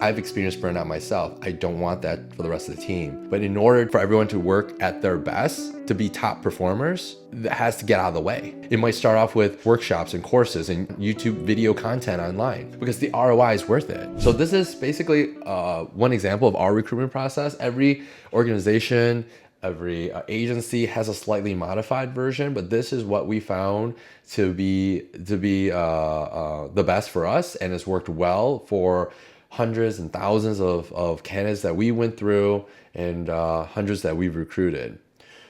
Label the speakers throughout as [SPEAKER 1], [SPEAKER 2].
[SPEAKER 1] I've experienced burnout myself. I don't want that for the rest of the team. But in order for everyone to work at their best, to be top performers, that has to get out of the way. It might start off with workshops and courses and YouTube video content online because the ROI is worth it. So this is basically one example of our recruitment process. Every organization, every agency has a slightly modified version, but this is what we found to be the best for us, and it's worked well for hundreds and thousands of candidates that we went through and hundreds that we've recruited.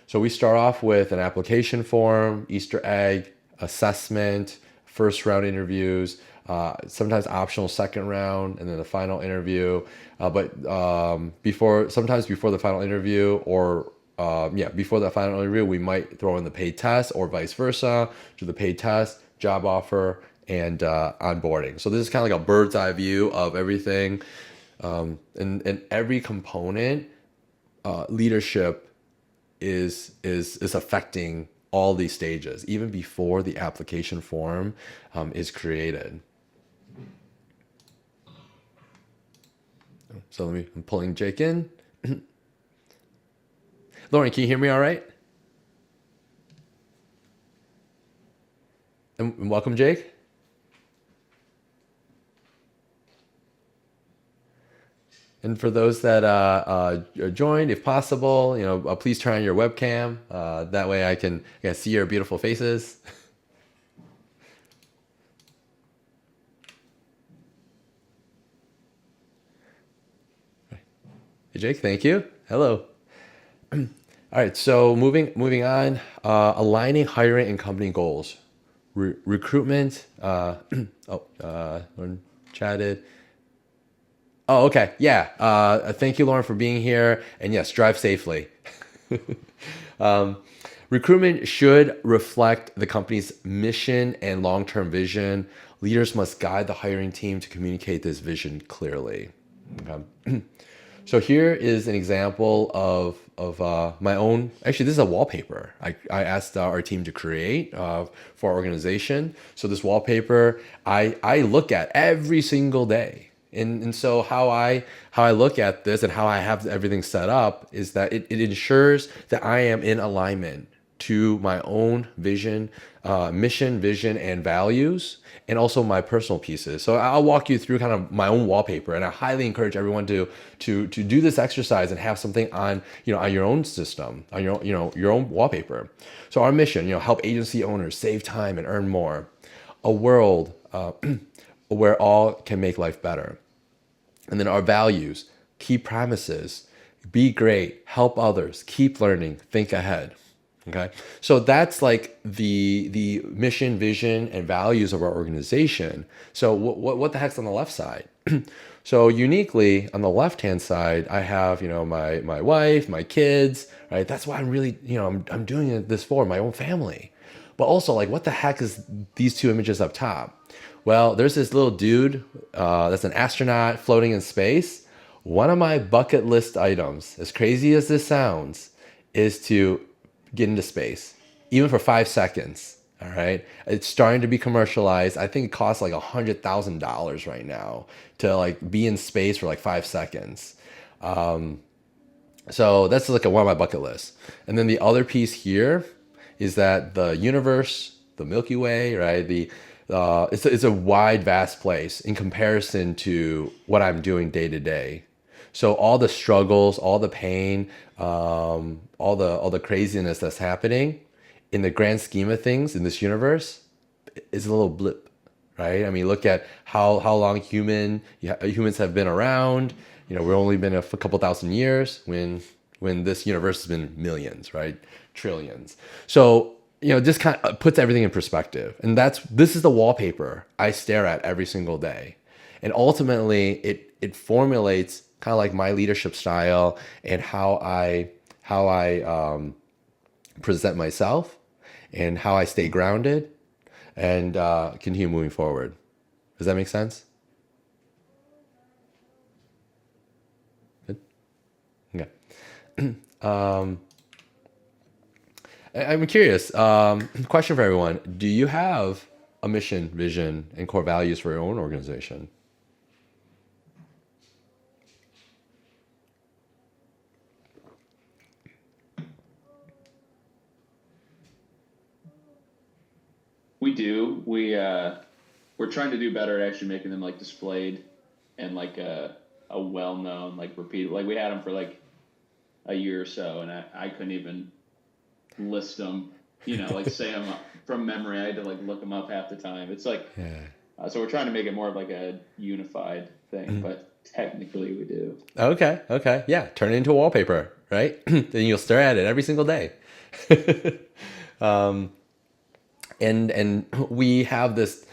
[SPEAKER 1] So we start off with an application form, Easter egg, assessment, first round interviews, sometimes optional second round, and then the final interview. Sometimes before the final interview, or before the final interview, we might throw in the paid test, or vice versa, do the paid test, job offer, and onboarding. So this is kind of like a bird's eye view of everything. And every component, leadership is affecting all these stages, even before the application form is created. So I'm pulling Jake in. Lauren, can you hear me all right? And welcome, Jake. And for those that joined, if possible, please turn on your webcam. That way I can see your beautiful faces. Hey, Jake, thank you. Hello. All right, so moving on, aligning hiring and company goals. Recruitment. Lauren chatted. Oh, okay. Yeah. Thank you, Lauren, for being here. And yes, drive safely. Recruitment should reflect the company's mission and long-term vision. Leaders must guide the hiring team to communicate this vision clearly. Okay. So here is an example of my own. Actually, this is a wallpaper I asked our team to create for our organization. So this wallpaper I look at every single day. And so how I look at this and how I have everything set up is that it ensures that I am in alignment to my own vision, mission, vision, and values, and also my personal pieces. So I'll walk you through kind of my own wallpaper, and I highly encourage everyone to do this exercise and have something on on your own system, on your own wallpaper. So our mission, help agency owners save time and earn more. A world where all can make life better. And then our values, key promises, be great, help others, keep learning, think ahead. Okay, so that's like the mission, vision, and values of our organization. So what the heck's on the left side? So uniquely on the left-hand side, I have my wife, my kids, right? That's why I'm really I'm doing this for my own family. But also, like, what the heck is these two images up top? Well, there's this little dude that's an astronaut floating in space. One of my bucket list items, as crazy as this sounds, is to get into space, even for 5 seconds. All right. It's starting to be commercialized. I think it costs like $100,000 right now to like be in space for like 5 seconds. So that's like one of my bucket lists. And then the other piece here is that the universe, the Milky Way, right? It's a wide, vast place in comparison to what I'm doing day to day. So all the struggles, all the pain, all the craziness that's happening in the grand scheme of things in this universe is a little blip, right? I mean, look at how long humans have been around. We've only been a couple thousand years when this universe has been millions, right? Trillions. So just kind of puts everything in perspective. And this is the wallpaper I stare at every single day. And ultimately it formulates kind of like my leadership style and how I present myself and how I stay grounded and continue moving forward. Does that make sense? Good. Okay. I'm curious. Question for everyone: do you have a mission, vision, and core values for your own organization?
[SPEAKER 2] We do. We're trying to do better at actually making them like displayed and like a well known like repeat. Like we had them for like a year or so, and I couldn't even list them. You know, like say them from memory. I had to like look them up half the time. It's like
[SPEAKER 1] Yeah.
[SPEAKER 2] so we're trying to make it more of like a unified thing,
[SPEAKER 1] Mhm.
[SPEAKER 2] but technically we do.
[SPEAKER 1] Okay. Okay. Yeah. Turn it into a wallpaper, right? Then you'll stare at it every single day. And we have this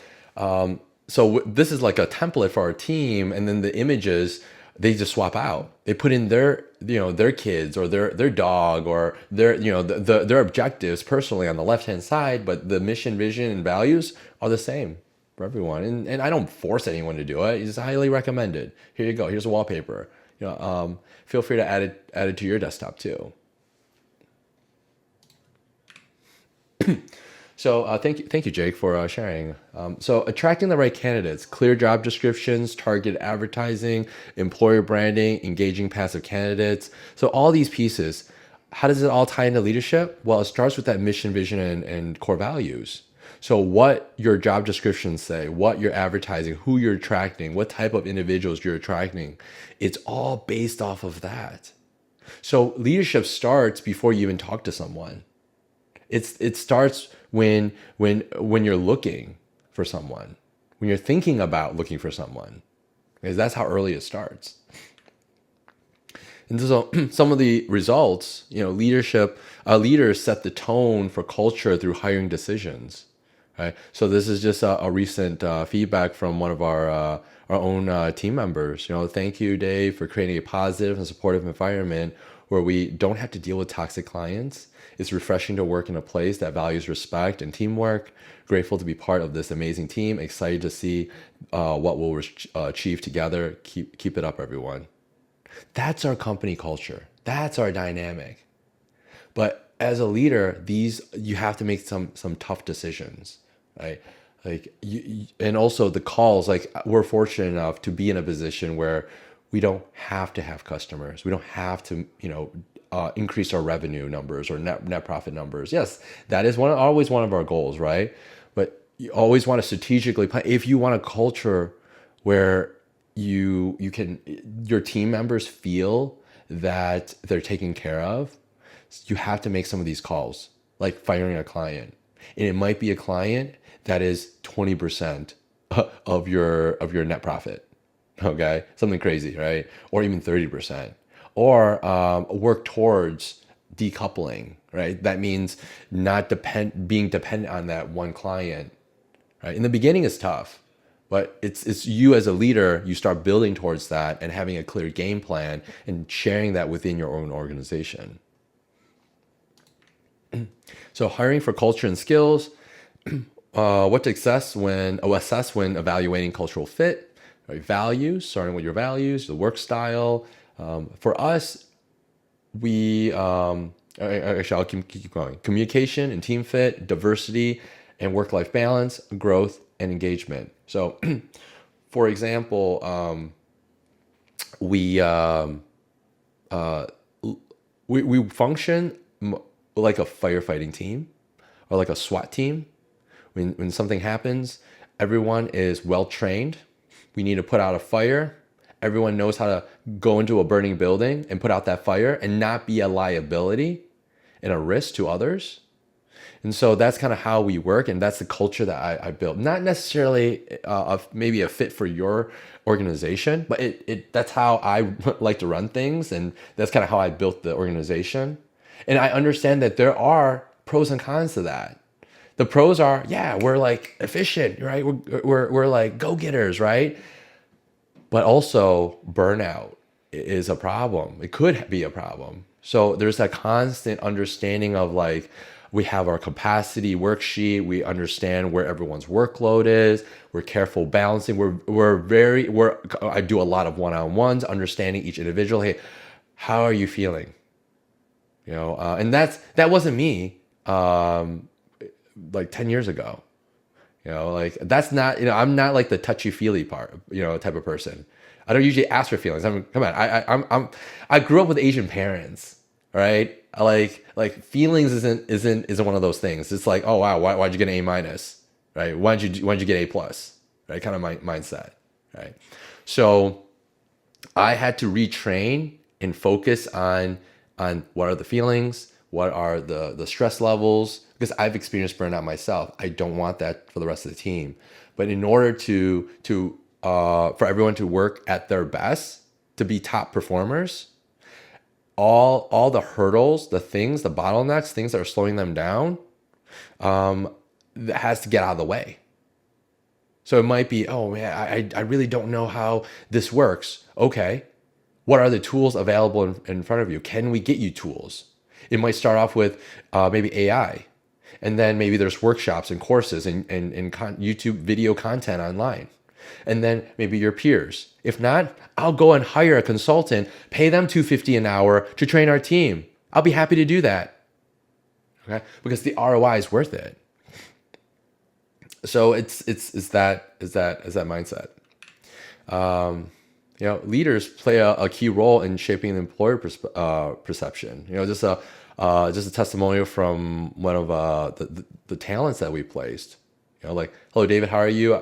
[SPEAKER 1] this is like a template for our team, and then the images they just swap out. They put in their their kids or their dog or their their objectives personally on the left hand side, but the mission, vision, and values are the same for everyone. And I don't force anyone to do it. It's highly recommended. Here you go. Here's a wallpaper. Feel free to add it to your desktop too. So thank you, Jake, for sharing. So attracting the right candidates, clear job descriptions, target advertising, employer branding, engaging passive candidates. So all these pieces, how does it all tie into leadership? Well, it starts with that mission, vision, and core values. So what your job descriptions say, what you're advertising, who you're attracting, what type of individuals you're attracting, it's all based off of that. So leadership starts before you even talk to someone. It starts when you're looking for someone, when you're thinking about looking for someone, because that's how early it starts. And so some of the results, leaders set the tone for culture through hiring decisions. Right. So this is just a recent feedback from one of our own team members. Thank you, Dave, for creating a positive and supportive environment where we don't have to deal with toxic clients. It's refreshing to work in a place that values respect and teamwork. Grateful to be part of this amazing team. Excited to see what we'll achieve together. Keep it up, everyone. That's our company culture. That's our dynamic. But as a leader, you have to make some tough decisions, right? Like and also the calls. Like we're fortunate enough to be in a position where we don't have to have customers. We don't have to, increase our revenue numbers or net profit numbers. Yes, that is always one of our goals, right? But you always want to strategically plan. If you want a culture where you can your team members feel that they're taken care of, you have to make some of these calls, like firing a client. And it might be a client that is 20% of your net profit. Okay, something crazy, right? Or even 30%. Or work towards decoupling, right? That means not being dependent on that one client, right? In the beginning, it's tough, but it's you as a leader. You start building towards that and having a clear game plan and sharing that within your own organization. So hiring for culture and skills, what to assess when evaluating cultural fit, right? Values, starting with your values, the work style. For us, actually, I'll keep going. Communication and team fit, diversity and work-life balance, growth and engagement. So, for example, we, we function like a firefighting team or like a SWAT team. When something happens, everyone is well trained. We need to put out a fire. Everyone knows how to go into a burning building and put out that fire and not be a liability and a risk to others. And so that's kind of how we work, and that's the culture that I built. Not necessarily maybe a fit for your organization, but that's how I like to run things, and that's kind of how I built the organization. And I understand that there are pros and cons to that. The pros are, yeah, we're like efficient, right? We're like go-getters, right? But also burnout is a problem. It could be a problem. So there's that constant understanding of like, we have our capacity worksheet. We understand where everyone's workload is. We're careful balancing. I do a lot of one-on-ones, understanding each individual. Hey, how are you feeling? And that wasn't me like 10 years ago. Like that's not, I'm not like the touchy feely part, type of person. I don't usually ask for feelings. Come on. I grew up with Asian parents, right? I like feelings isn't one of those things. It's like, oh wow, why'd you get an A minus? right? Why don't you get A plus, right? Kind of my mindset, right? So I had to retrain and focus on what are the feelings, what are the stress levels, because I've experienced burnout myself. I don't want that for the rest of the team. But in order for everyone to work at their best, to be top performers, all the hurdles, the things, the bottlenecks, things that are slowing them down, that has to get out of the way. So it might be, oh man, I really don't know how this works. Okay, what are the tools available in front of you? Can we get you tools? It might start off with maybe AI, and then maybe there's workshops and courses and YouTube video content online, and then maybe your peers. If not, I'll go and hire a consultant, pay them $250 an hour to train our team. I'll be happy to do that. Okay, because the ROI is worth it. So it's that mindset. Leaders play a key role in shaping the employer perception. Just a testimonial from one of the talents that we placed. Like, hello, David, how are you?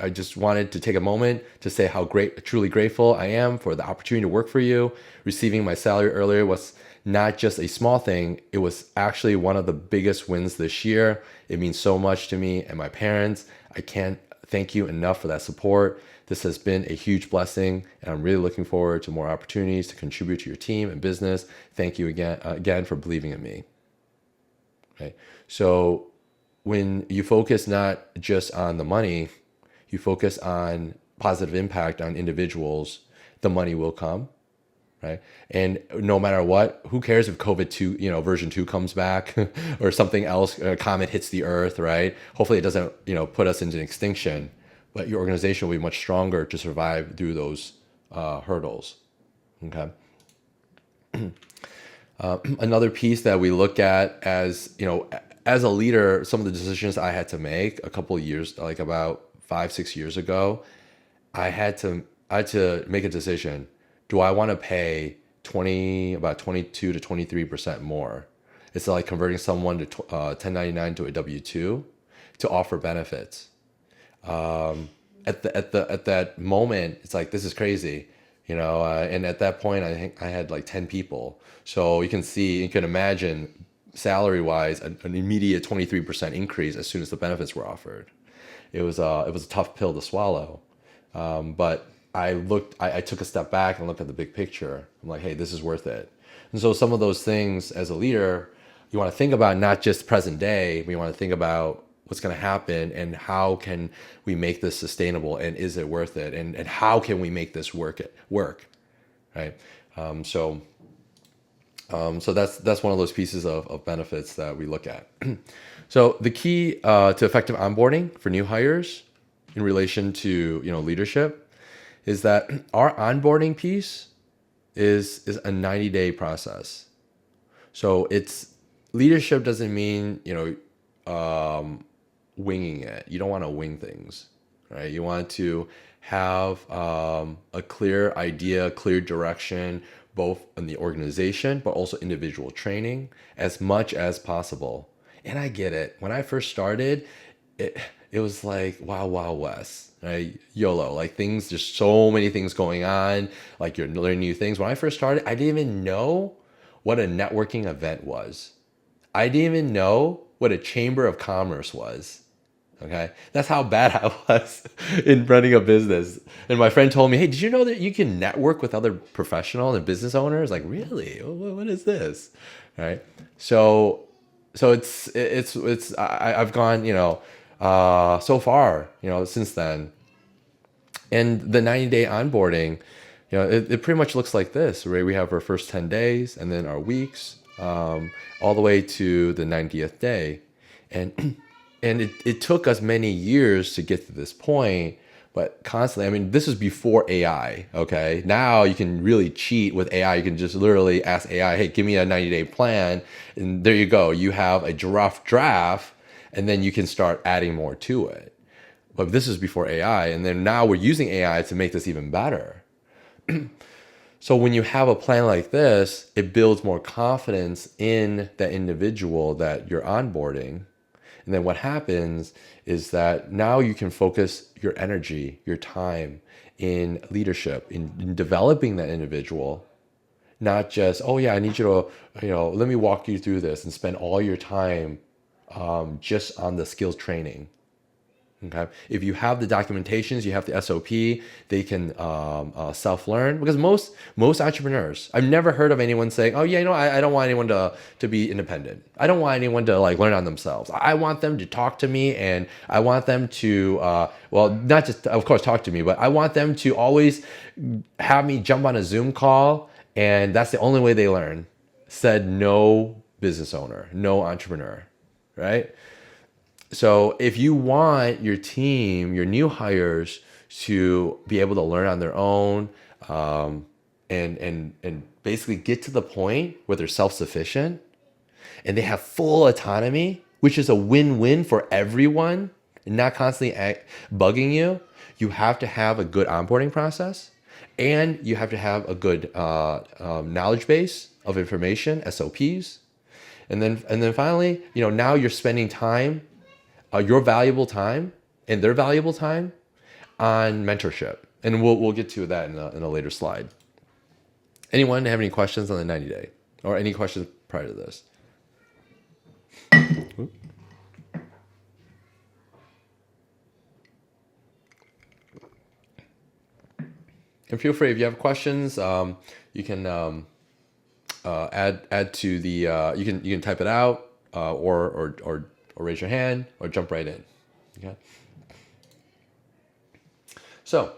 [SPEAKER 1] I just wanted to take a moment to say how truly grateful I am for the opportunity to work for you. Receiving my salary earlier was not just a small thing. It was actually one of the biggest wins this year. It means so much to me and my parents. I can't thank you enough for that support. This has been a huge blessing, and I'm really looking forward to more opportunities to contribute to your team and business. Thank you again for believing in me. Okay. So when you focus not just on the money, you focus on positive impact on individuals, the money will come, right? And no matter what, who cares if COVID-2, version 2 comes back or something else, a comet hits the earth, right? Hopefully it doesn't, put us into extinction, but your organization will be much stronger to survive through those hurdles, okay? Another piece that we look at as a leader, some of the decisions I had to make a couple of years, like about 5-6 years ago, I had to make a decision. Do I want to pay about 22 to 23% more? It's like converting someone to 1099 to a W-2 to offer benefits. At that moment, it's like, this is crazy, and at that point, I think I had like 10 people. So you can imagine salary wise, an immediate 23% increase as soon as the benefits were offered. It was a tough pill to swallow. But I took a step back and looked at the big picture. I'm like, hey, this is worth it. And so some of those things as a leader, you want to think about not just present day, but you want to think about what's going to happen and how can we make this sustainable, and is it worth it, and how can we make this work, right? So that's one of those pieces of benefits that we look at. So the key to effective onboarding for new hires in relation to leadership is that our onboarding piece is a 90-day process. So it's leadership doesn't mean winging it. You don't want to wing things, right? You want to have a clear idea, clear direction, both in the organization but also individual training as much as possible. And I get it. When I first started, it was like Wild Wild West, right? YOLO, like things, there's so many things going on, like you're learning new things. When I first started, I didn't even know what a networking event was. I didn't even know what a chamber of commerce was. Okay, that's how bad I was in running a business. And my friend told me, hey, did you know that you can network with other professionals and business owners? Like, really? What is this? Right? So I've gone, so far, since then. And the 90-day onboarding, it pretty much looks like this, right? We have our first 10 days and then our weeks, all the way to the 90th day. And it took us many years to get to this point, but constantly, I mean, this is before AI, okay? Now you can really cheat with AI. You can just literally ask AI, hey, give me a 90-day plan. And there you go. You have a rough draft, and then you can start adding more to it. But this is before AI, and then now we're using AI to make this even better. So when you have a plan like this, it builds more confidence in the individual that you're onboarding. And then what happens is that now you can focus your energy, your time in leadership, in developing that individual, not just, oh yeah, I need you to, let me walk you through this and spend all your time just on the skills training. Okay. If you have the documentations, you have the SOP, they can self-learn, because most entrepreneurs, I've never heard of anyone saying, oh yeah, I don't want anyone to be independent. I don't want anyone to like learn on themselves. I want them to talk to me, and I want them to, not just, of course, talk to me, but I want them to always have me jump on a Zoom call, and that's the only way they learn. Said no business owner, no entrepreneur, right? So if you want your team, your new hires, to be able to learn on their own, and basically get to the point where they're self-sufficient and they have full autonomy, which is a win-win for everyone, and not constantly bugging you, you have to have a good onboarding process, and you have to have a good knowledge base of information, SOPs, and then finally, now you're spending time, your valuable time and their valuable time, on mentorship. And we'll get to that in a later slide. Anyone have any questions on the 90 day, or any questions prior to this? And feel free, if you have questions, you can add to the, you can type it out, or raise your hand, or jump right in. Okay. So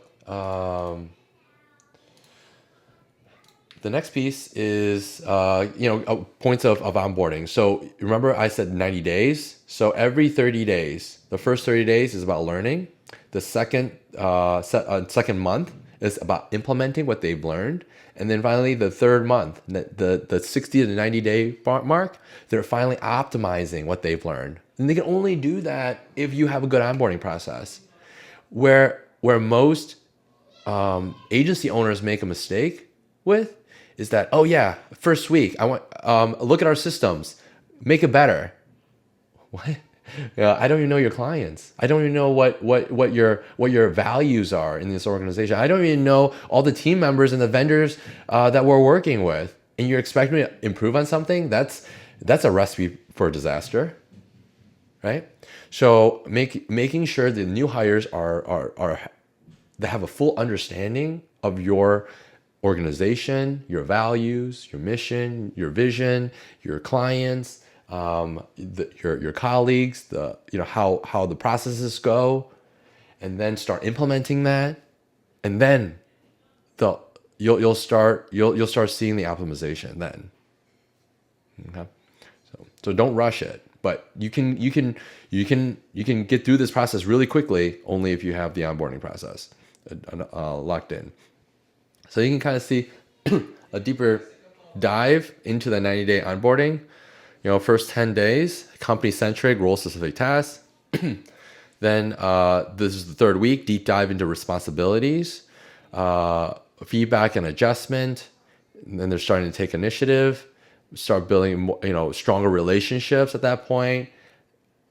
[SPEAKER 1] the next piece is points of onboarding. So remember, I said 90 days. So every 30 days, the first 30 days is about learning. The second month is about implementing what they've learned. And then finally, the third month, the 60 to 90 day mark, they're finally optimizing what they've learned. And they can only do that if you have a good onboarding process. Where most agency owners make a mistake with is that, oh yeah, first week, I want look at our systems, make it better. What? I don't even know your clients. I don't even know what your values are in this organization. I don't even know all the team members and the vendors that we're working with. And you're expecting me to improve on something? That's a recipe for disaster, right? So making sure the new hires they have a full understanding of your organization, your values, your mission, your vision, your clients, your colleagues, how the processes go, and then start implementing that, and then you'll start seeing the optimization then. Okay, so don't rush it, but you can get through this process really quickly only if you have the onboarding process locked in. So you can kind of see a deeper dive into the 90-day onboarding. First 10 days, company-centric, role-specific tasks. Then this is the third week, deep dive into responsibilities, feedback and adjustment. And then they're starting to take initiative, start building stronger relationships at that point.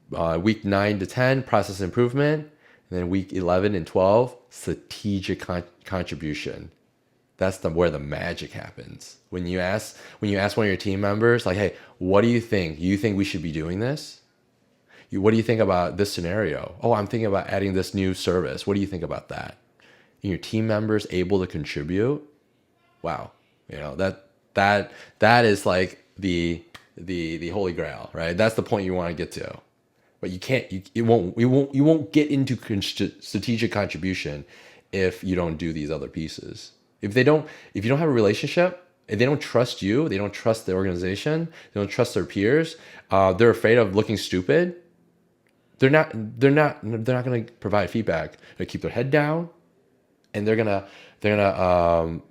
[SPEAKER 1] Week 9 to 10, process improvement. And then week 11 and 12, strategic contribution. That's where the magic happens. When you ask one of your team members, like, hey, what do you think? You think we should be doing this? What do you think about this scenario? Oh, I'm thinking about adding this new service. What do you think about that? And your team members able to contribute. Wow, that is like the holy grail, right? That's the point you want to get to. But you won't get into strategic contribution if you don't do these other pieces. If you don't have a relationship, if they don't trust you, they don't trust the organization, they don't trust their peers, they're afraid of looking stupid, they're not going to provide feedback. They keep their head down, and they're gonna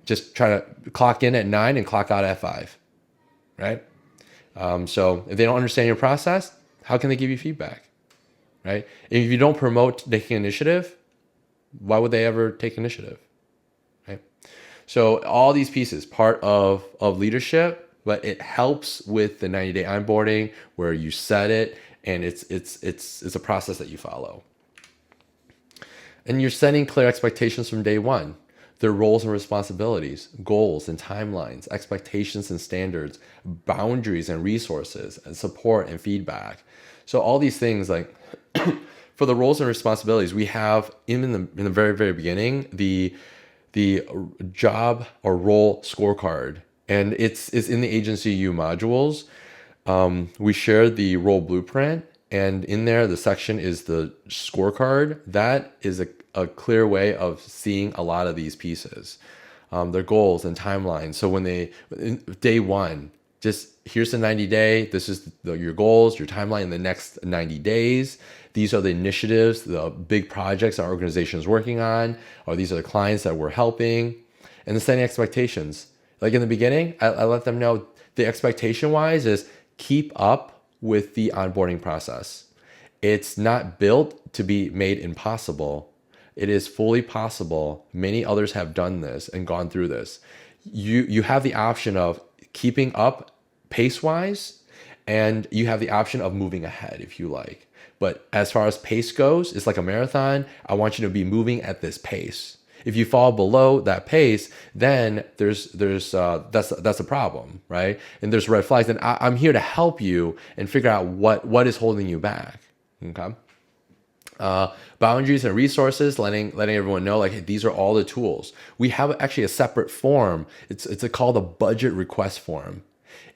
[SPEAKER 1] just try to clock in at 9 and clock out at 5, right? So if they don't understand your process, how can they give you feedback, right? If you don't promote taking initiative, why would they ever take initiative? So all these pieces, part of leadership, but it helps with the 90-day onboarding where you set it and it's a process that you follow. And you're setting clear expectations from day one. Their roles and responsibilities, goals and timelines, expectations and standards, boundaries and resources, and support and feedback. So all these things, like for the roles and responsibilities, we have in the very, very beginning the job or role scorecard, and it's in the Agency U modules. We share the role blueprint, and in there the section is the scorecard. That is a clear way of seeing a lot of these pieces, their goals and timelines. So when day one, just here's the 90-day, this is your goals, your timeline in the next 90 days. These are the initiatives, the big projects our organization is working on, or these are the clients that we're helping. And the setting expectations. Like in the beginning, I let them know the expectation wise is keep up with the onboarding process. It's not built to be made impossible. It is fully possible. Many others have done this and gone through this. You have the option of keeping up pace wise, and you have the option of moving ahead if you like. But as far as pace goes, it's like a marathon. I want you to be moving at this pace. If you fall below that pace, then that's a problem, right? And there's red flags. And I'm here to help you and figure out what is holding you back. Okay. Boundaries and resources, letting everyone know, like, hey, these are all the tools. We have actually a separate form. It's called a budget request form.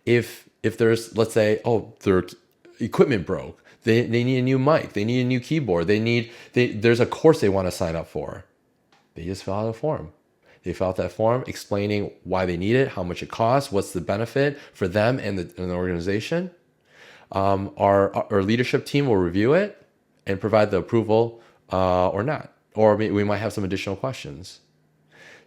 [SPEAKER 1] If there's, let's say, their equipment broke, they need a new mic, they need a new keyboard, there's a course they want to sign up for. They just fill out a form. They fill out that form explaining why they need it, how much it costs, what's the benefit for them and the organization. Our leadership team will review it and provide the approval or not. Or we might have some additional questions.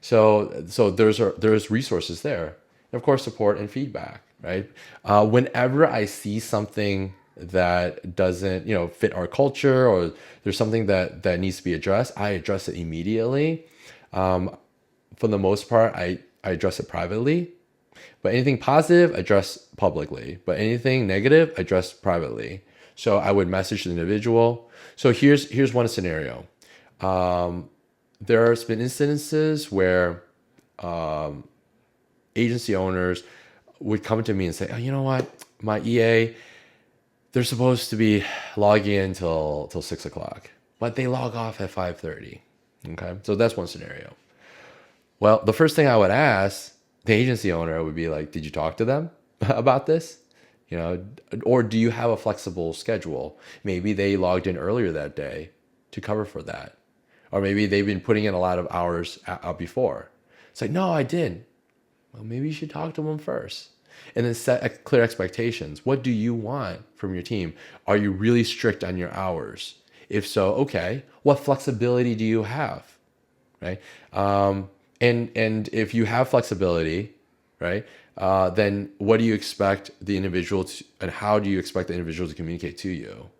[SPEAKER 1] So there's resources there. And of course, support and feedback, right? Whenever I see something that doesn't fit our culture, or there's something that needs to be addressed, I address it immediately. For the most part, I address it privately, but anything positive, address publicly, but anything negative, address privately. So I would message the individual. So here's one scenario. There's been instances where agency owners would come to me and say, oh, you know what, my EA, they're supposed to be logging in till 6 o'clock, but they log off at 5:30. Okay, so that's one scenario. Well, the first thing I would ask the agency owner would be like, did you talk to them about this? Or do you have a flexible schedule? Maybe they logged in earlier that day to cover for that. Or maybe they've been putting in a lot of hours out before. It's like, no, I didn't. Well, maybe you should talk to them first. And then set clear expectations. What do you want from your team? Are you really strict on your hours? If so, okay, what flexibility do you have, right? And if you have flexibility, right, then what do you expect the individual to, and how do you expect the individual to communicate to you,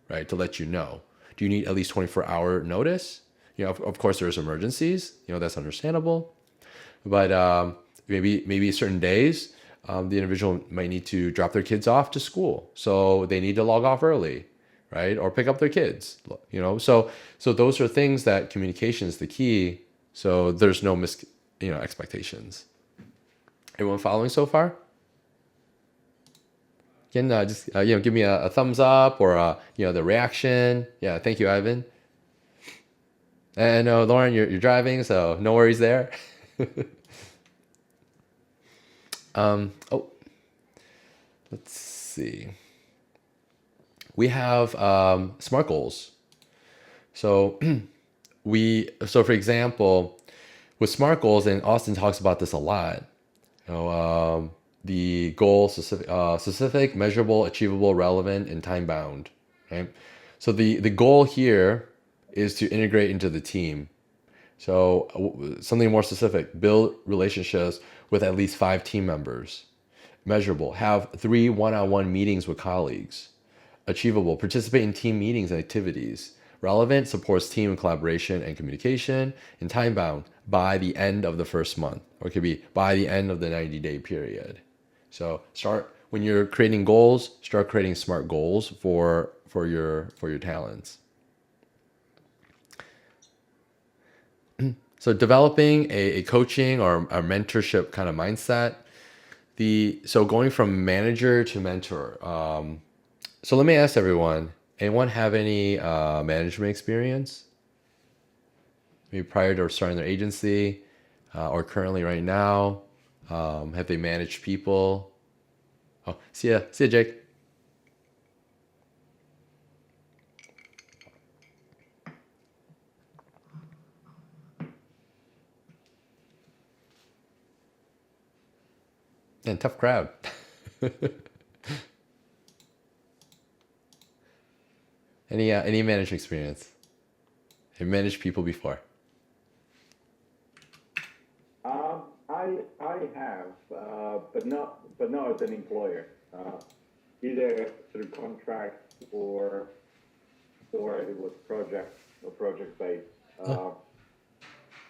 [SPEAKER 1] right, to let you know? Do you need at least 24-hour notice? Of course, there's emergencies. That's understandable, but maybe certain days. The individual might need to drop their kids off to school, so they need to log off early, right? Or pick up their kids, So those are things that communication is the key. So there's no expectations. Everyone following so far? Again, just give me a thumbs up or the reaction. Yeah, thank you, Ivan. And Lauren, you're driving, so no worries there. Let's see. We have SMART goals. So for example, with SMART goals, and Austin talks about this a lot. The goal specific, measurable, achievable, relevant, and time bound. Okay. So the goal here is to integrate into the team. So something more specific, build relationships with at least 5 team members. Measurable, have 3 one-on-one meetings with colleagues. Achievable, participate in team meetings and activities. Relevant, supports team collaboration and communication. And time bound, by the end of the first month, or it could be by the end of the 90-day period. So start when you're creating goals, start creating smart goals for your talents. So developing a coaching or a mentorship kind of mindset. So going from manager to mentor. So let me ask everyone, anyone have any management experience? Maybe prior to starting their agency or currently right now? Have they managed people? Oh, see ya, Jake. And tough crowd. Any management experience? Have you managed people before?
[SPEAKER 3] I have, but not as an employer. Either through contract or it was project based.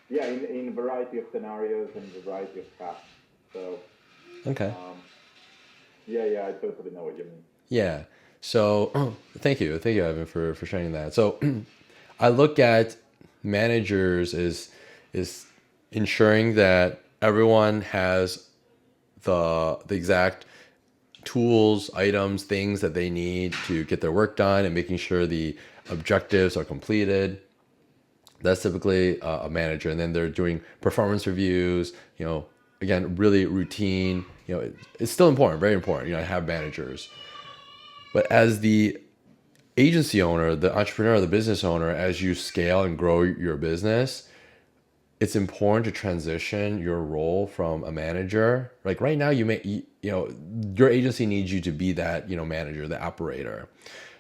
[SPEAKER 3] Yeah, in a variety of scenarios and a variety of paths. So
[SPEAKER 1] Okay.
[SPEAKER 3] yeah, I totally know what you mean.
[SPEAKER 1] Yeah. So thank you, Evan, for sharing that. So I look at managers is ensuring that everyone has the exact tools, items, things that they need to get their work done, and making sure the objectives are completed. That's typically a manager, and then they're doing performance reviews. Again, really routine. It's still important, very important. Have managers, but as the agency owner, the entrepreneur, the business owner, as you scale and grow your business, it's important to transition your role from a manager. Like right now, your agency needs you to be that, manager, the operator.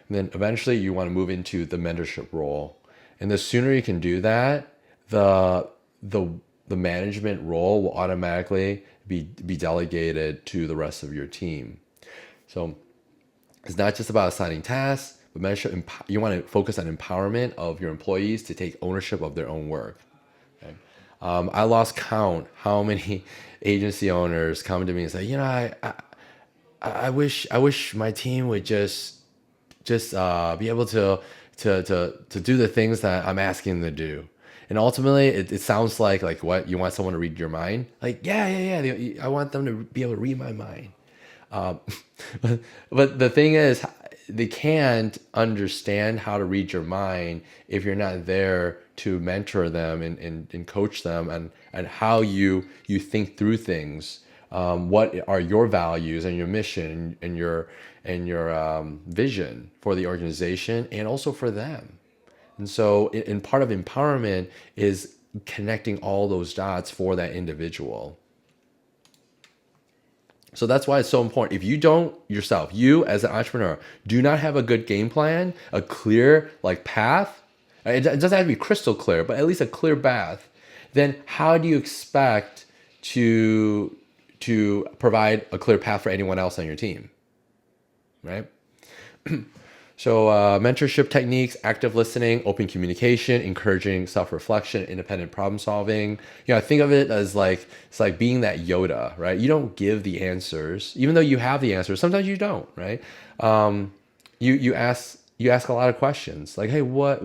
[SPEAKER 1] And then eventually you want to move into the mentorship role. And the sooner you can do that, the the management role will automatically be delegated to the rest of your team. So it's not just about assigning tasks, but you want to focus on empowerment of your employees to take ownership of their own work. Okay? I lost count how many agency owners come to me and say, I wish my team would just be able to do the things that I'm asking them to do. And ultimately, it sounds like what you want someone to read your mind. Like yeah. I want them to be able to read my mind. Um, but the thing is, they can't understand how to read your mind if you're not there to mentor them and coach them and how you think through things. What are your values and your mission and your vision for the organization and also for them? And so, in part of empowerment is connecting all those dots for that individual. So that's why it's so important. If you don't yourself, you as an entrepreneur, do not have a good game plan, a clear path, it doesn't have to be crystal clear, but at least a clear path, then how do you expect to provide a clear path for anyone else on your team, right? So mentorship techniques, active listening, open communication, encouraging self-reflection, independent problem solving. I think of it as it's like being that Yoda, right? You don't give the answers, even though you have the answers. Sometimes you don't, right? You ask a lot of questions, like, hey, why,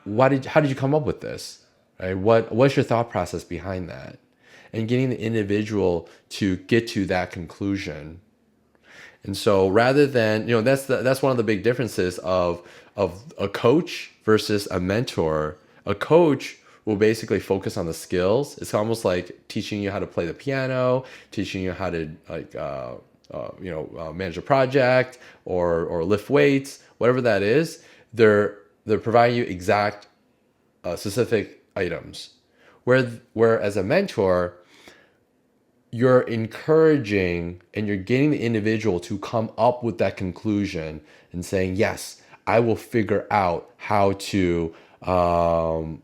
[SPEAKER 1] how did you come up with this, right? What's your thought process behind that, and getting the individual to get to that conclusion. And so rather than, that's one of the big differences of a coach versus a mentor. A coach will basically focus on the skills. It's almost like teaching you how to play the piano, teaching you how to manage a project or lift weights, whatever that is. They're providing you exact specific items. Where as a mentor, you're encouraging and you're getting the individual to come up with that conclusion and saying, yes, I will figure out how to learn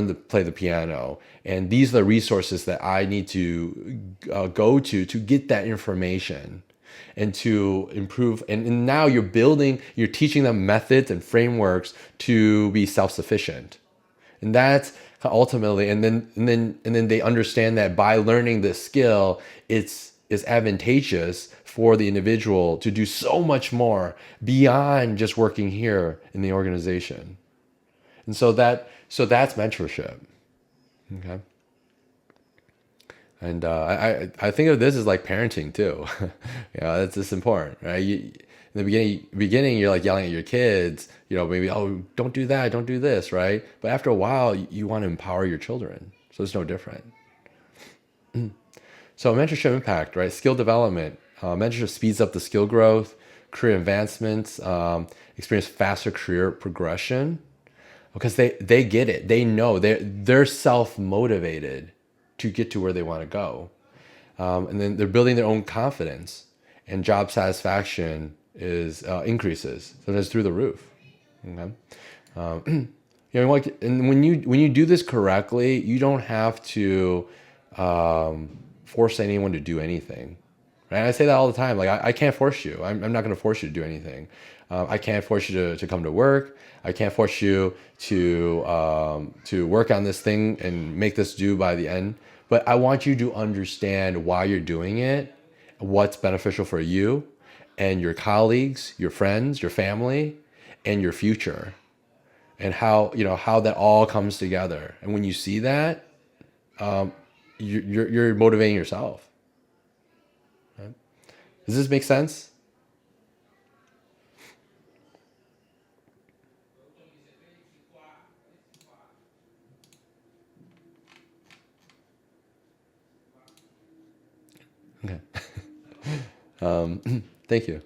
[SPEAKER 1] to play the piano. And these are the resources that I need to go to get that information and to improve. And now you're teaching them methods and frameworks to be self-sufficient. And that's ultimately, and then they understand that by learning this skill, it's is advantageous for the individual to do so much more beyond just working here in the organization. And so that's mentorship. Okay. And I think of this as like parenting too. That's just important, right? In the beginning, you're like yelling at your kids, maybe, oh, don't do that, don't do this, right? But after a while, you want to empower your children. So it's no different. So mentorship impact, right? Skill development. Mentorship speeds up the skill growth, career advancements, experience faster career progression because they get it. They know they're self-motivated to get to where they want to go. And then they're building their own confidence, and job satisfaction is increases. So that's through the roof. Okay. And when you do this correctly, you don't have to force anyone to do anything. Right? I say that all the time. Like I can't force you. I'm not going to force you to do anything. I can't force you to come to work. I can't force you to work on this thing and make this due by the end. But I want you to understand why you're doing it, what's beneficial for you and your colleagues, your friends, your family, and your future, and how that all comes together. And when you see that, you're motivating yourself. Right? Does this make sense? Okay. Thank you.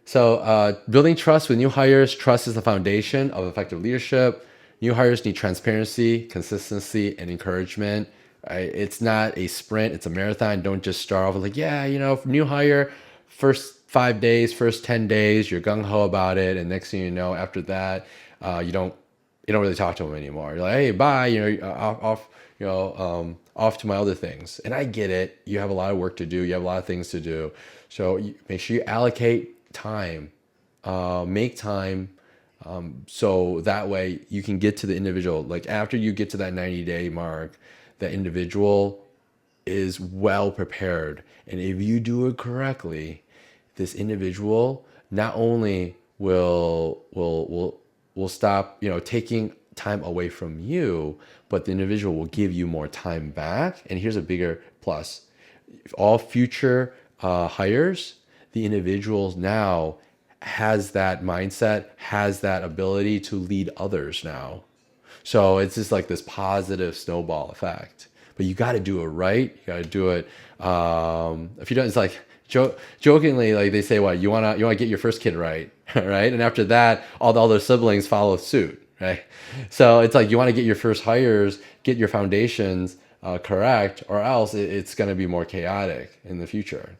[SPEAKER 1] So building trust with new hires. Trust is the foundation of effective leadership. New hires need transparency, consistency, and encouragement. Right? It's not a sprint, it's a marathon. Don't just start off with like, new hire, first 5 days, first 10 days, you're gung-ho about it. And next thing you know, after that, you don't really talk to them anymore. You're like, hey, bye, off to my other things. And I get it. You have a lot of work to do. You have a lot of things to do. So make sure you allocate time, make time. So that way you can get to the individual. Like after you get to that 90-day mark, that individual is well prepared. And if you do it correctly, this individual not only will stop, taking time away from you, but the individual will give you more time back. And here's a bigger plus. All future hires, the individual now has that mindset, has that ability to lead others now. So it's just like this positive snowball effect. But you got to do it right. You got to do it. If you don't, it's like jokingly, like they say, "What you want to get your first kid right, right?" And after that, all the other siblings follow suit, right? So it's like you want to get your first hires, get your foundations correct, or else it's going to be more chaotic in the future.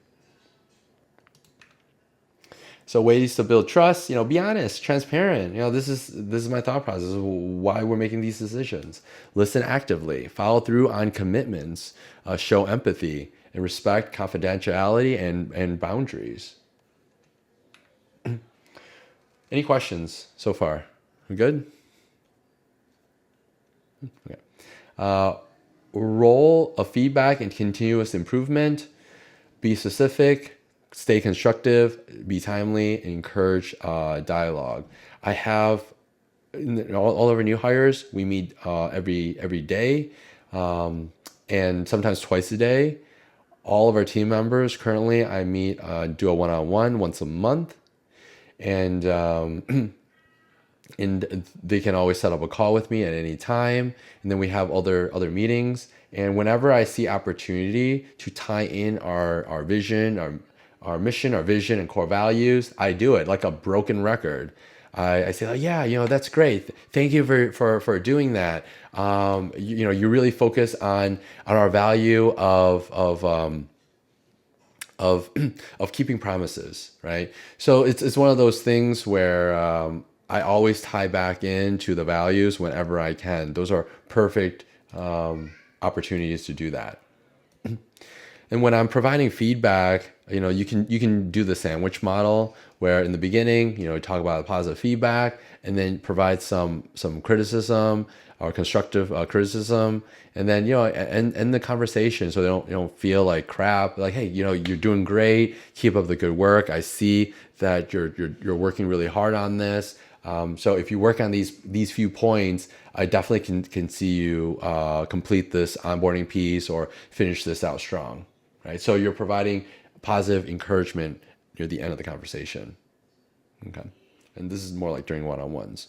[SPEAKER 1] So ways to build trust, be honest, transparent. This is my thought process of why we're making these decisions. Listen actively, follow through on commitments, show empathy, and respect confidentiality and boundaries. Any questions so far? We good? Okay. Role of feedback and continuous improvement. Be specific. Stay constructive, be timely, and encourage dialogue. I have all of our new hires. We meet every day, and sometimes twice a day. All of our team members currently, I meet do a one-on-one once a month, and and they can always set up a call with me at any time. And then we have other meetings. And whenever I see opportunity to tie in our vision, our mission, our vision, and core values, I do it like a broken record. I say, oh, yeah, that's great. Thank you for doing that. You really focus on our value of keeping promises, right? So it's one of those things where I always tie back into the values whenever I can. Those are perfect opportunities to do that. And when I'm providing feedback, you can do the sandwich model where in the beginning, talk about positive feedback and then provide some criticism or constructive criticism, and then end the conversation so they don't feel like crap. Like, hey, you're doing great. Keep up the good work. I see that you're working really hard on this. So if you work on these few points, I definitely can see you complete this onboarding piece or finish this out strong, right? So you're providing positive encouragement near the end of the conversation. Okay, and this is more like during one-on-ones.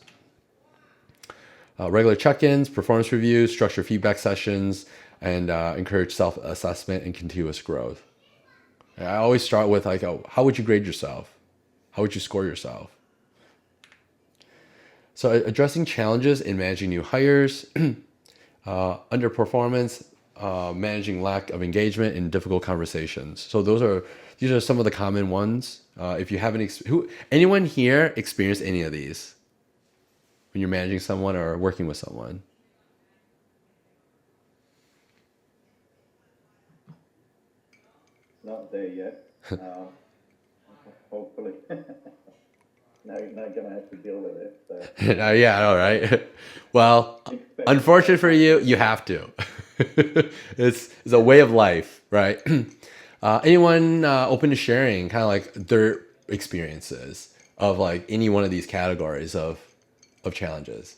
[SPEAKER 1] Regular check-ins, performance reviews, structured feedback sessions, and encourage self-assessment and continuous growth. I always start with like, oh, how would you grade yourself? How would you score yourself? So addressing challenges in managing new hires, underperformance, managing lack of engagement in difficult conversations. So these are some of the common ones. If you haven't, anyone here experienced any of these when you're managing someone or working with someone?
[SPEAKER 3] Not there yet. Hopefully. Now you're not gonna have to deal with it. So.
[SPEAKER 1] Yeah, I know, right? Well, unfortunate for you, you have to. It's a way of life, right? Anyone open to sharing kind of like their experiences of like any one of these categories of challenges?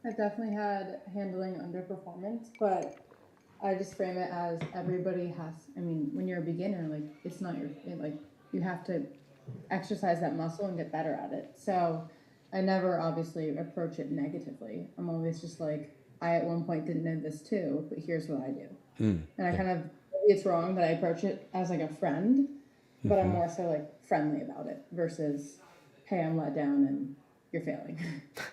[SPEAKER 4] I've definitely had handling underperformance, but I just frame it as everybody has. I mean, when you're a beginner, like it's not like you have to exercise that muscle and get better at it. So I never obviously approach it negatively. I'm always just like, I at one point didn't know this too, but here's what I do. And I kind of, maybe it's wrong, but I approach it as like a friend, but I'm more so like friendly about it versus, hey, I'm let down and you're failing.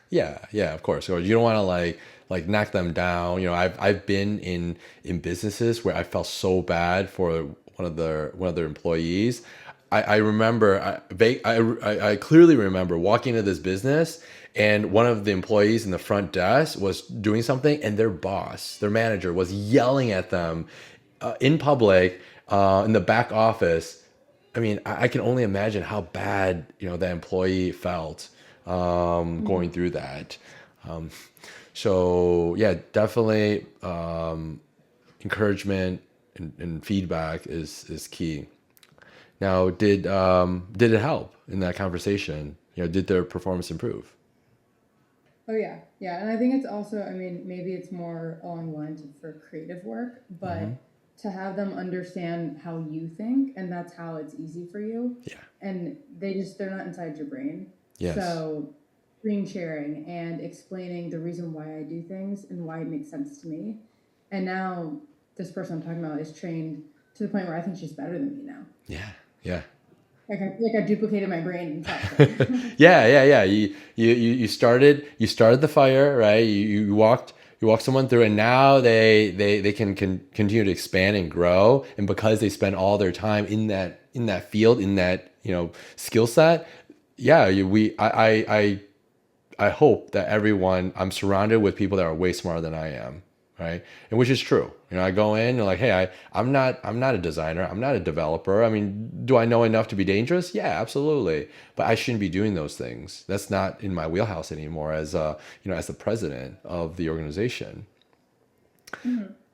[SPEAKER 1] Yeah, of course. Or you don't want to like knock them down. I've been in businesses where I felt so bad for one of their employees. I remember I clearly remember walking into this business and one of the employees in the front desk was doing something and their boss, their manager, was yelling at them in public in the back office. I mean, I can only imagine how bad that employee felt going through that. Um, so yeah, definitely encouragement and feedback is key. Now, did it help in that conversation? Did their performance improve?
[SPEAKER 4] Oh yeah, yeah, and I think it's also, I mean, maybe it's more along the lines of for creative work, but to have them understand how you think, and that's how it's easy for you,
[SPEAKER 1] Yeah.
[SPEAKER 4] and they're not inside your brain.
[SPEAKER 1] Yes.
[SPEAKER 4] So screen sharing and explaining the reason why I do things and why it makes sense to me, and now this person I'm talking about is trained to the point where I think she's better than me now.
[SPEAKER 1] Yeah.
[SPEAKER 4] Like I duplicated my brain and taught her.
[SPEAKER 1] Yeah. You started the fire, right? You walked someone through, and now they can continue to expand and grow. And because they spend all their time in that field, in that skill set, yeah, I hope that I'm surrounded with people that are way smarter than I am, right? And which is true. I go in and like, hey, I'm not a designer, I'm not a developer. I mean, do I know enough to be dangerous? Yeah, absolutely. But I shouldn't be doing those things. That's not in my wheelhouse anymore as the president of the organization.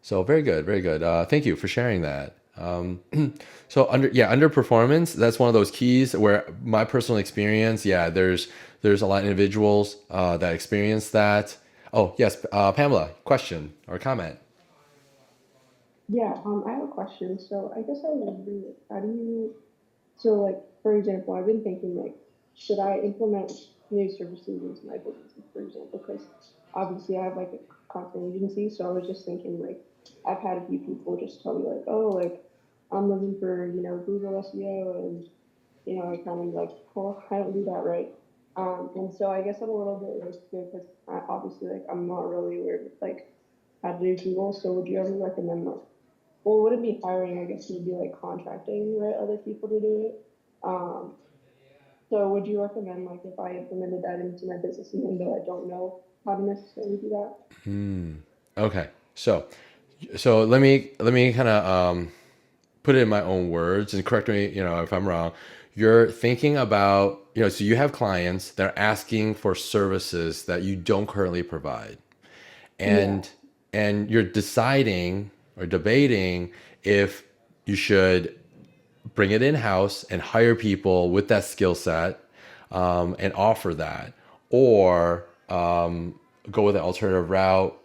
[SPEAKER 1] So very good, very good. Thank you for sharing that. So underperformance. That's one of those keys where my personal experience. Yeah, there's a lot of individuals that experience that. Oh yes, Pamela, question or comment?
[SPEAKER 5] Yeah, I have a question. So I guess I was wondering, how do you, so like, for example, I've been thinking like, should I implement new services into my business, for example, because obviously I have like a content agency, so I was just thinking like, I've had a few people just tell me like, oh, like, I'm looking for, Google SEO and, I kind of like, well, I don't do that right. And so I guess I'm a little bit like, because obviously like, I'm not really aware of like, how to do Google, so would you ever recommend like, well, would it be hiring? I guess it would be like contracting, right? Other people to do it. Um, so would you recommend like if I implemented that into my business, even though I don't know how to necessarily do that?
[SPEAKER 1] Okay, so So let me kind of put it in my own words and correct me, if I'm wrong. You're thinking about, so you have clients, they're asking for services that you don't currently provide.
[SPEAKER 5] Yeah.
[SPEAKER 1] And you're deciding or debating if you should bring it in house and hire people with that skill set, and offer that, or go with an alternative route,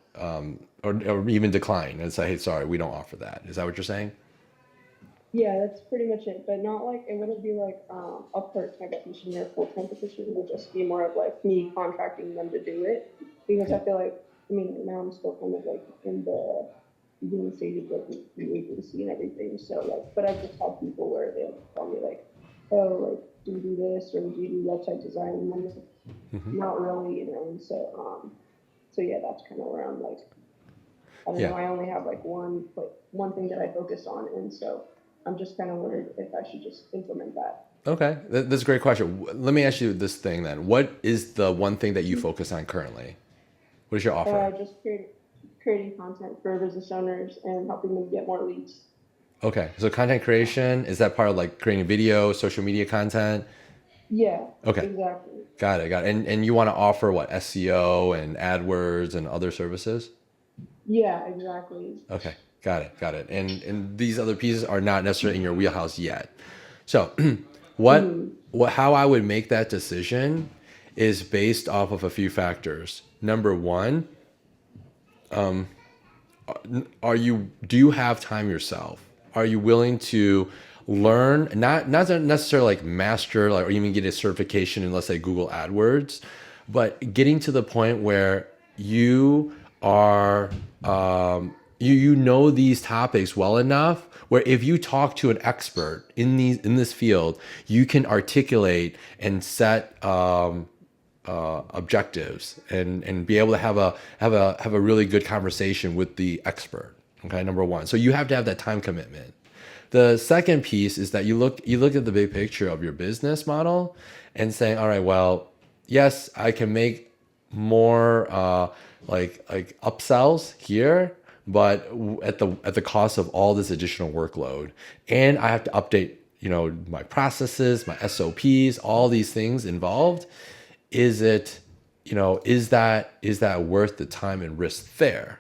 [SPEAKER 1] or even decline and say, hey, sorry, we don't offer that. Is that what you're saying?
[SPEAKER 5] Yeah, that's pretty much it. But not like it wouldn't be like a part-time position or a full-time position. It would just be more of like me contracting them to do it. Because I feel like, I mean, right now I'm still kind of like in the beginning stages of the agency and everything. So like, but I've just had people where they tell me like, oh, like, do you do this or do you do website design? And I'm like, not really, And so yeah, that's kind of where I'm like, I don't
[SPEAKER 1] Yeah.
[SPEAKER 5] know. I only have like one thing that I focus on, and so I'm just kind of worried if I should just implement that.
[SPEAKER 1] Okay. That's a great question. Let me ask you this thing then. What is the one thing that you focus on currently? What is your offer?
[SPEAKER 5] Just creating content for business owners and helping them get more leads.
[SPEAKER 1] Okay. So content creation, is that part of like creating video, social media content?
[SPEAKER 5] Yeah,
[SPEAKER 1] Okay.
[SPEAKER 5] exactly.
[SPEAKER 1] Got it. Got it. And you want to offer what, SEO and AdWords and other services?
[SPEAKER 5] Yeah, exactly.
[SPEAKER 1] Okay. Got it. Got it. And these other pieces are not necessarily in your wheelhouse yet. So what
[SPEAKER 5] Mm,
[SPEAKER 1] how I would make that decision is based off of a few factors. Number one, do you have time yourself? Are you willing to learn, not necessarily like master, like, or even get a certification in, let's say, Google AdWords, but getting to the point where you are, you know these topics well enough where if you talk to an expert in this field, you can articulate and set objectives, and be able to have a really good conversation with the expert. Okay, number one. So you have to have that time commitment. The second piece is that you look at the big picture of your business model and saying, all right, well, yes, I can make more, like upsells here, but at the cost of all this additional workload, and I have to update, my processes, my SOPs, all these things involved. Is it, is that worth the time and risk there?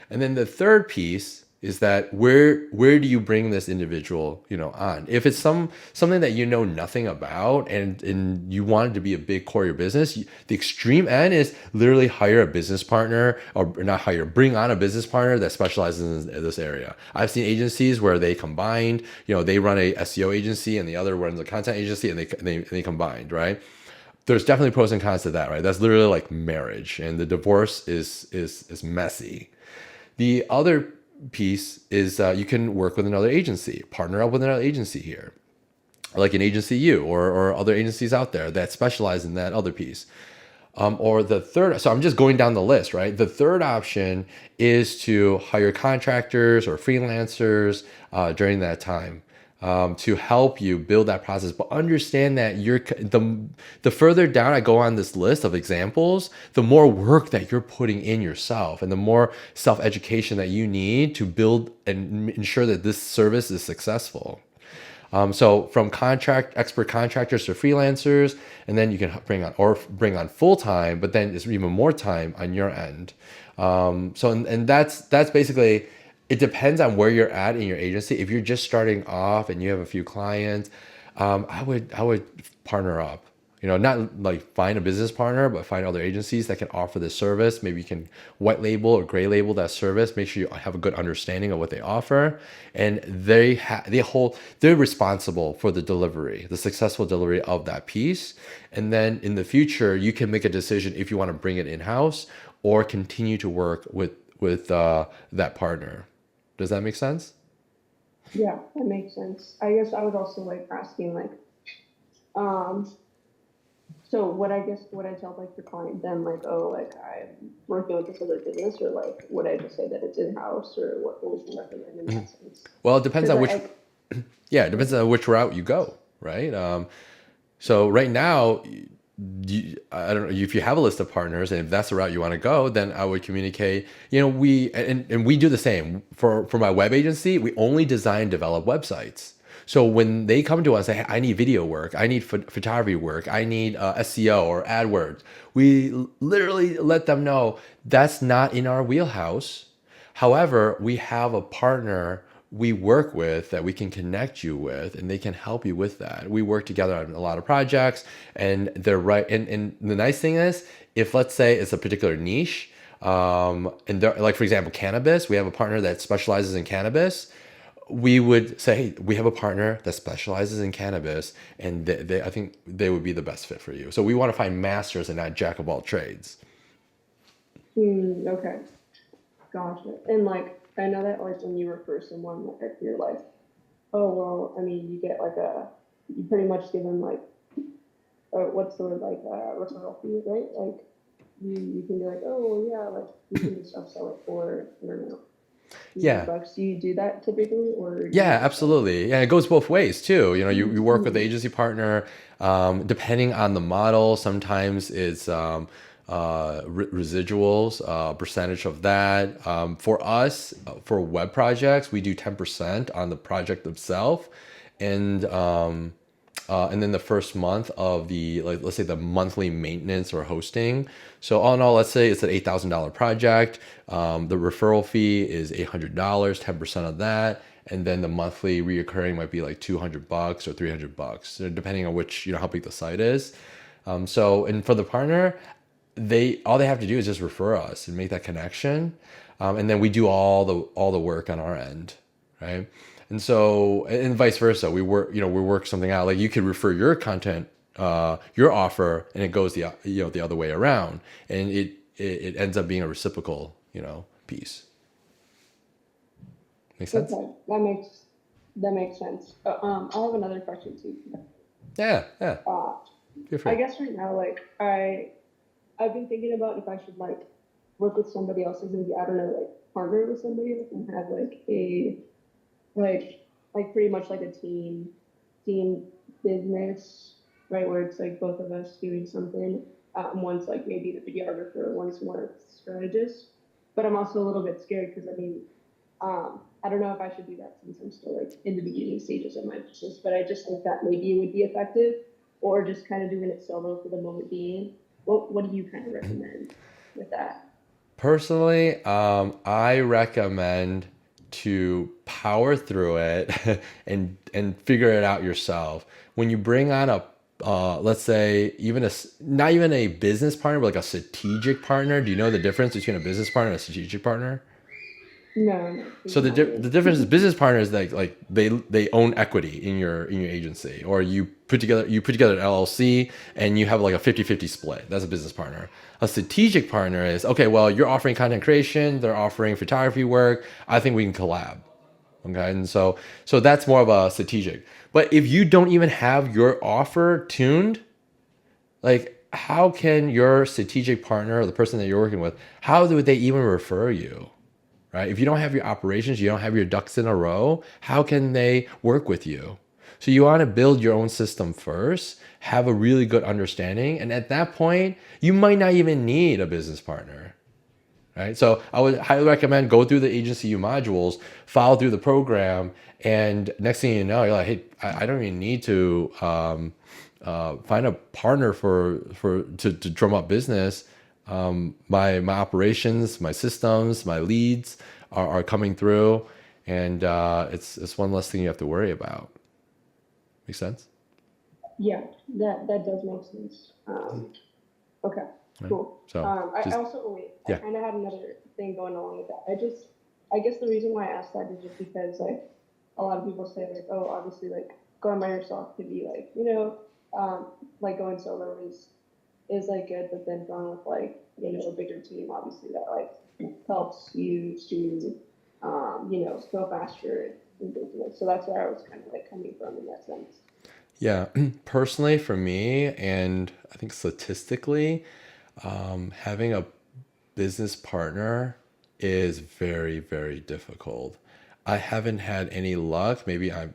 [SPEAKER 1] And then the third piece is that where do you bring this individual, on? If it's something that you know nothing about, and you want it to be a big core of your business, the extreme end is literally hire a business partner, or not hire, bring on a business partner that specializes in this area. I've seen agencies where they combined, they run a SEO agency and the other runs a content agency, and they combined, right? There's definitely pros and cons to that, right? That's literally like marriage, and the divorce is messy. The other piece is, you can work with another agency, partner up with another agency here, like an agency U, or other agencies out there that specialize in that other piece. Or the third, so I'm just going down the list, right? The third option is to hire contractors or freelancers during that time, to help you build that process. But understand that the further down I go on this list of examples, the more work that you're putting in yourself, and the more self-education that you need to build and ensure that this service is successful. So from expert contractors to freelancers, and then you can bring on full time, but then it's even more time on your end. And that's basically, it depends on where you're at in your agency. If you're just starting off and you have a few clients, I would partner up. Not like find a business partner, but find other agencies that can offer this service. Maybe you can white label or gray label that service. Make sure you have a good understanding of what they offer, and they're responsible for the delivery, the successful delivery of that piece. And then in the future, you can make a decision if you want to bring it in house or continue to work with that partner. Does that make sense?
[SPEAKER 5] Yeah, that makes sense. I guess I was also like asking like, um, so would I tell like the client then like, oh, like I'm working with this other business, or like would I just say that it's in house, or what would you recommend in that sense?
[SPEAKER 1] Well, it depends
[SPEAKER 5] Because
[SPEAKER 1] on which. Yeah, it depends on which route you go, right? So right now, I don't know if you have a list of partners, and if that's the route you want to go, then I would communicate. And we do the same for my web agency. We only design and develop websites. So when they come to us and say, hey, I need video work, I need photography work, I need SEO or AdWords, we literally let them know that's not in our wheelhouse. However, we have a partner we work with that we can connect you with, and they can help you with that. We work together on a lot of projects, and they're right. And the nice thing is, if let's say it's a particular niche, and like for example, cannabis, we have a partner that specializes in cannabis. We would say, hey, we have a partner that specializes in cannabis, and I think they would be the best fit for you. So we want to find masters and not jack of all trades.
[SPEAKER 5] Okay. Gotcha. And like, I know that like when you refer someone, like if you're like, oh well, I mean, you get like you pretty much give them like, what's the word, like referral fee, right? Like you can be like, oh well, yeah, like you can just upsell it for, I don't know,
[SPEAKER 1] Yeah.
[SPEAKER 5] $100. Do you do that typically, or do you
[SPEAKER 1] Yeah,
[SPEAKER 5] just like?
[SPEAKER 1] absolutely. Yeah, it goes both ways too. You work with the agency partner, depending on the model. Sometimes it's residuals, percentage of that. For us, for web projects, we do 10% on the project itself, and then the first month of the, like, let's say the monthly maintenance or hosting. So all in all, let's say it's an $8,000 project. The referral fee is $800, 10% of that. And then the monthly reoccurring might be like $200 or $300, depending on which, how big the site is. And for the partner, all they have to do is just refer us and make that connection. And then we do all the work on our end, right? And so, and vice versa, we work something out. Like you could refer your content, your offer, and it goes the other way around, and it ends up being a reciprocal, piece. Make sense?
[SPEAKER 5] Okay, that makes sense. I have another question too.
[SPEAKER 1] Yeah.
[SPEAKER 5] Uh,
[SPEAKER 1] Feel free.
[SPEAKER 5] I guess right now, like I've been thinking about if I should like work with somebody else, as maybe I don't know, like partner with somebody and have like a like pretty much like a team business, right? Where it's like both of us doing something. One's like maybe the videographer, one's more strategist. But I'm also a little bit scared because I mean, I don't know if I should do that since I'm still like in the beginning stages of my business. But I just think that maybe it would be effective, or just kind of doing it solo for the moment being. What do you kind of recommend with that?
[SPEAKER 1] Personally, I recommend to power through it and figure it out yourself. When you bring on a let's say not even a business partner, but like a strategic partner. Do you know the difference between a business partner and a strategic partner?
[SPEAKER 5] No,
[SPEAKER 1] So the
[SPEAKER 5] not really.
[SPEAKER 1] the difference is business partners, like they own equity in your agency, or you put together an LLC and you have like a 50-50 split. That's a business partner. A strategic partner is, okay, well, you're offering content creation, they're offering photography work. I think we can collab. Okay, and so that's more of a strategic. But if you don't even have your offer tuned, like how can your strategic partner or the person that you're working with, how do they even refer you? Right? If you don't have your operations, you don't have your ducks in a row, how can they work with you? So you want to build your own system first, have a really good understanding, and at that point, you might not even need a business partner. Right? So I would highly recommend go through the agency U modules, follow through the program, and next thing you know, you're like, hey, I don't even need to find a partner to drum up business. My operations, my systems, my leads are coming through, and it's one less thing you have to worry about. Make sense?
[SPEAKER 5] Yeah, that does make sense. Okay,
[SPEAKER 1] Right.
[SPEAKER 5] cool.
[SPEAKER 1] So
[SPEAKER 5] I also wait. I
[SPEAKER 1] yeah.
[SPEAKER 5] kind of had another thing going along with that. I guess the reason why I asked that is just because like a lot of people say like, oh, obviously like going by yourself could be like, like going solo is like good, but then going with like a bigger team, obviously that like helps you to go faster in business. So that's where I was kind of like coming from in that sense.
[SPEAKER 1] Yeah, personally for me, and I think statistically, having a business partner is very, very difficult. I haven't had any luck. Maybe I'm,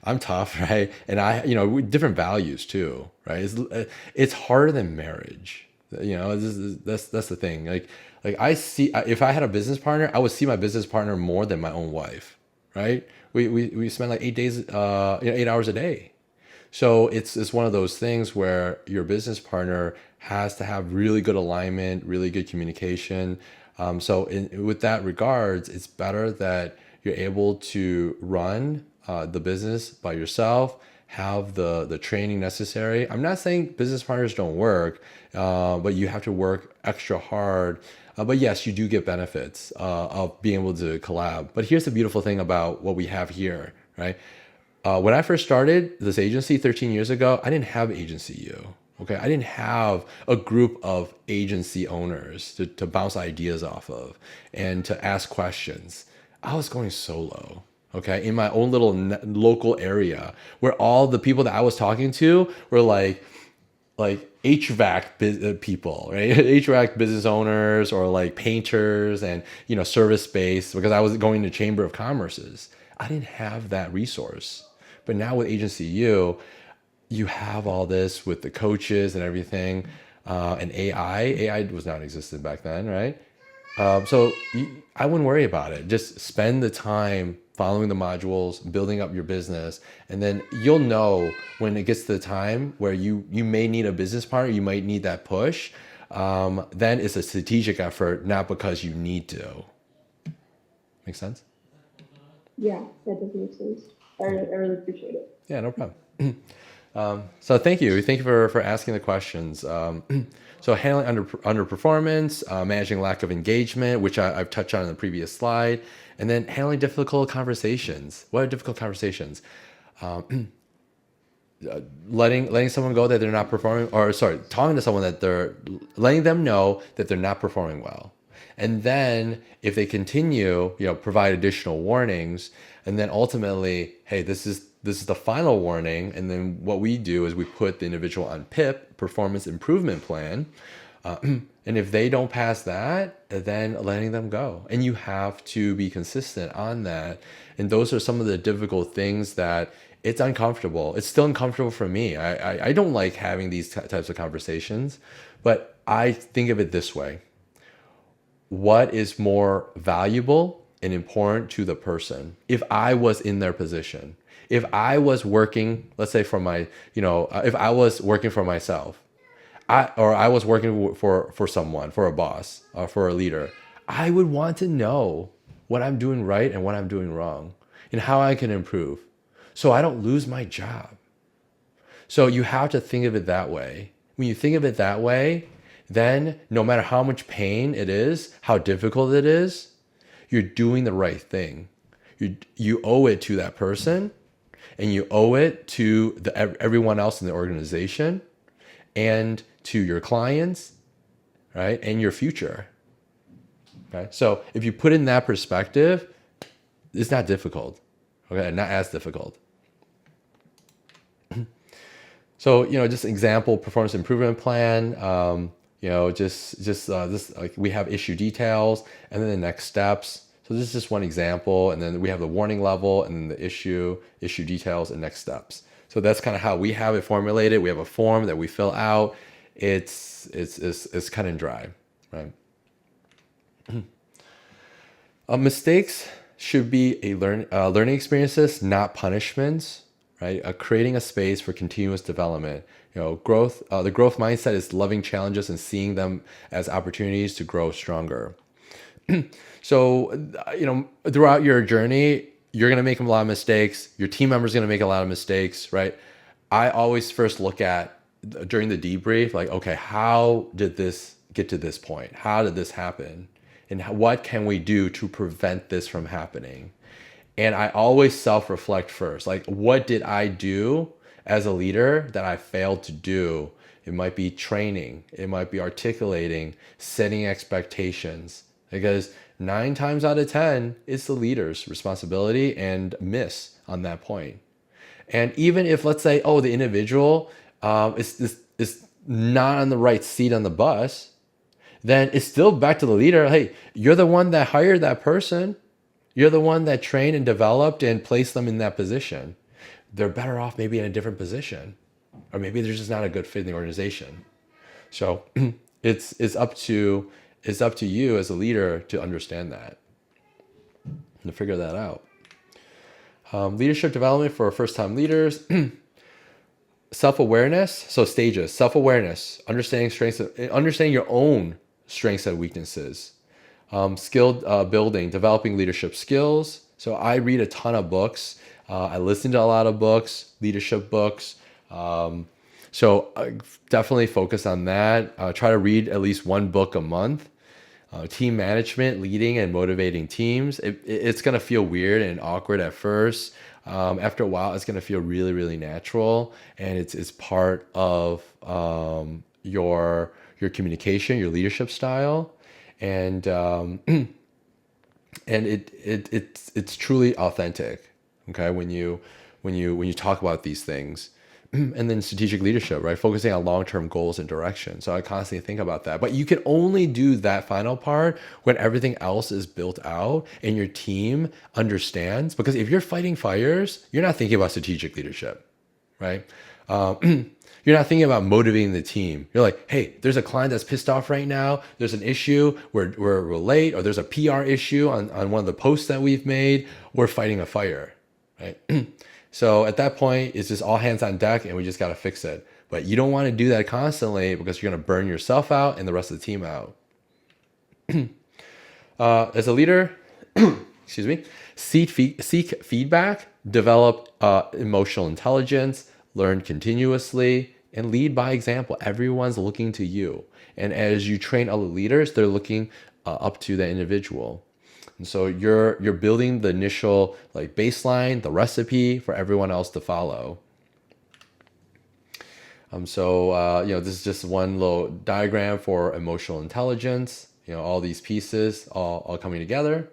[SPEAKER 1] I'm tough, right? And different values too, right? It's harder than marriage. That's the thing. Like if I had a business partner, I would see my business partner more than my own wife, right? We spend like 8 days, 8 hours a day. So it's one of those things where your business partner has to have really good alignment, really good communication. With that regards, it's better that you're able to run the business by yourself, have the training necessary. I'm not saying business partners don't work, but you have to work extra hard. But yes, you do get benefits of being able to collab. But here's the beautiful thing about what we have here, right? When I first started this agency 13 years ago, I didn't have Agency U. Okay, I didn't have a group of agency owners to bounce ideas off of and to ask questions. I was going solo, okay, in my own little local area where all the people that I was talking to were like HVAC people, right? HVAC business owners or like painters and service space, because I was going to Chamber of Commerce's. I didn't have that resource. But now with Agency U, you have all this with the coaches and everything, and AI. AI was not existent back then, right? I wouldn't worry about it. Just spend the time following the modules, building up your business, and then you'll know when it gets to the time where you may need a business partner, you might need that push. Then it's a strategic effort, not because you need to. Make sense?
[SPEAKER 5] Yeah, that does make sense. I really appreciate it.
[SPEAKER 1] Yeah, no problem. So thank you for asking the questions. So handling underperformance, managing lack of engagement, which I've touched on in the previous slide, and then handling difficult conversations. What are difficult conversations? Letting someone go that they're not performing, or sorry, talking to someone that they're letting them know that they're not performing well. And then if they continue, provide additional warnings, and then ultimately, hey, this is the final warning. And then what we do is we put the individual on PIP, Performance Improvement Plan. And if they don't pass that, then letting them go. And you have to be consistent on that. And those are some of the difficult things that it's uncomfortable. It's still uncomfortable for me. I don't like having these types of conversations, but I think of it this way. What is more valuable and important to the person? If I was in their position, if I was working, let's say for my, if I was working for myself, I was working for someone, for a boss, for a leader, I would want to know what I'm doing right and what I'm doing wrong and how I can improve so I don't lose my job. So you have to think of it that way. When you think of it that way, then no matter how much pain it is, how difficult it is, you're doing the right thing. You owe it to that person, and you owe it to everyone else in the organization, and to your clients, right, and your future. Okay, so if you put it in that perspective, it's not difficult. Okay, not as difficult. So just example performance improvement plan. This like we have issue details and then the next steps. So this is just one example, and then we have the warning level and then the issue details and next steps. So that's kind of how we have it formulated. We have a form that we fill out. It's cut and dry, right? Mistakes should be learning experiences, not punishments, right? Creating a space for continuous development. Growth. The growth mindset is loving challenges and seeing them as opportunities to grow stronger. So, throughout your journey, you're gonna make a lot of mistakes. Your team member's gonna make a lot of mistakes, right? I always first look at during the debrief, like, okay, how did this get to this point? How did this happen? And what can we do to prevent this from happening? And I always self-reflect first. Like, what did I do as a leader that I failed to do? It might be training. It might be articulating, setting expectations. Because 9 times out of 10, it's the leader's responsibility and miss on that point. And even if, let's say, the individual is not on the right seat on the bus, then it's still back to the leader. Hey, you're the one that hired that person. You're the one that trained and developed and placed them in that position. They're better off maybe in a different position, or maybe they're just not a good fit in the organization. So it's up to you as a leader to understand that and to figure that out. Leadership development for first-time leaders. Self-awareness. So stages: self-awareness, understanding strengths, understanding your own strengths and weaknesses. Skill building, developing leadership skills. So I read a ton of books. I listen to a lot of books, leadership books. So definitely focus on that. Try to read at least one book a month. Team management, leading and motivating teams. It's going to feel weird and awkward at first. After a while, it's going to feel really, really natural, and it's part of your communication, your leadership style, and it's truly authentic. Okay, when you talk about these things. And then strategic leadership, right? Focusing on long-term goals and direction. So I constantly think about that. But you can only do that final part when everything else is built out and your team understands. Because if you're fighting fires, you're not thinking about strategic leadership, right? You're not thinking about motivating the team. You're like, hey, there's a client that's pissed off right now. There's an issue. We're late, or there's a PR issue on one of the posts that we've made. We're fighting a fire, right? So at that point, it's just all hands on deck and we just got to fix it. But you don't want to do that constantly because you're going to burn yourself out and the rest of the team out. As a leader, excuse me, seek feedback, develop emotional intelligence, learn continuously, and lead by example. Everyone's looking to you. And as you train other leaders, they're looking up to the individual. And so you're building the initial like baseline, the recipe for everyone else to follow. This is just one little diagram for emotional intelligence. All these pieces all coming together.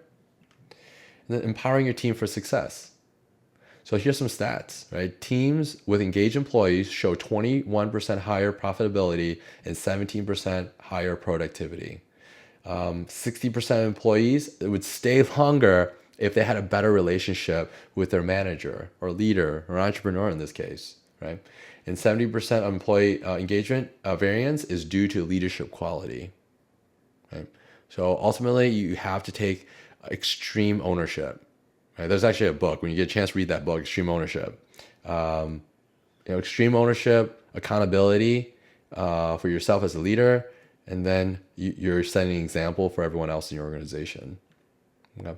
[SPEAKER 1] And then empowering your team for success. So here's some stats, right? Teams with engaged employees show 21% higher profitability and 17% higher productivity. 60% of employees would stay longer if they had a better relationship with their manager or leader or entrepreneur in this case, right? And 70% of employee engagement variance is due to leadership quality, right? So ultimately, you have to take extreme ownership, right? There's actually a book, when you get a chance to read that book, Extreme Ownership. Extreme ownership, accountability for yourself as a leader, and then you're setting an example for everyone else in your organization. Okay.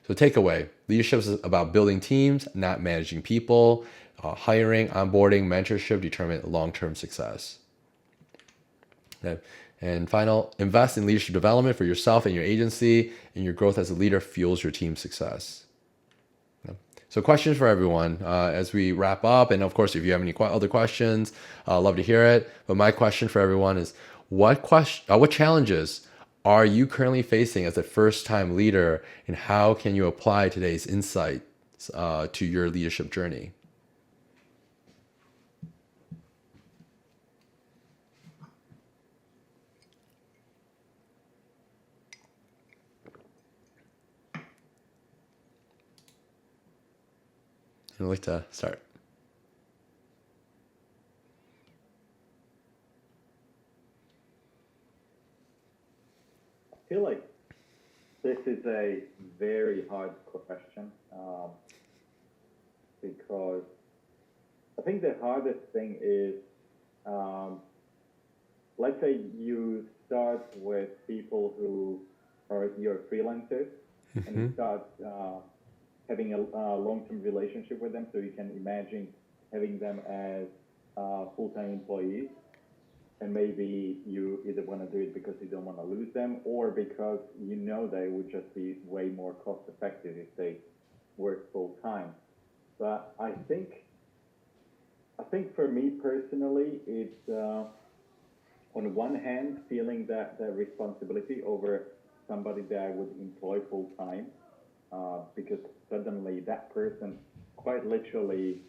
[SPEAKER 1] So takeaway, leadership is about building teams, not managing people. Hiring, onboarding, mentorship determine long-term success. Okay. And final, invest in leadership development for yourself and your agency, and your growth as a leader fuels your team's success. Okay. So questions for everyone as we wrap up. And of course, if you have any other questions, I'd love to hear it. But my question for everyone is, what challenges are you currently facing as a first-time leader, and how can you apply today's insights to your leadership journey? I'd like to start.
[SPEAKER 3] I feel like this is a very hard question because I think the hardest thing is, let's say you start with people who are your freelancers, and you start having a long-term relationship with them, so you can imagine having them as full-time employees. And maybe you either want to do it because you don't want to lose them, or because you know they would just be way more cost effective if they work full time. But I think for me personally, it's on one hand feeling that responsibility over somebody that I would employ full time, because suddenly that person quite literally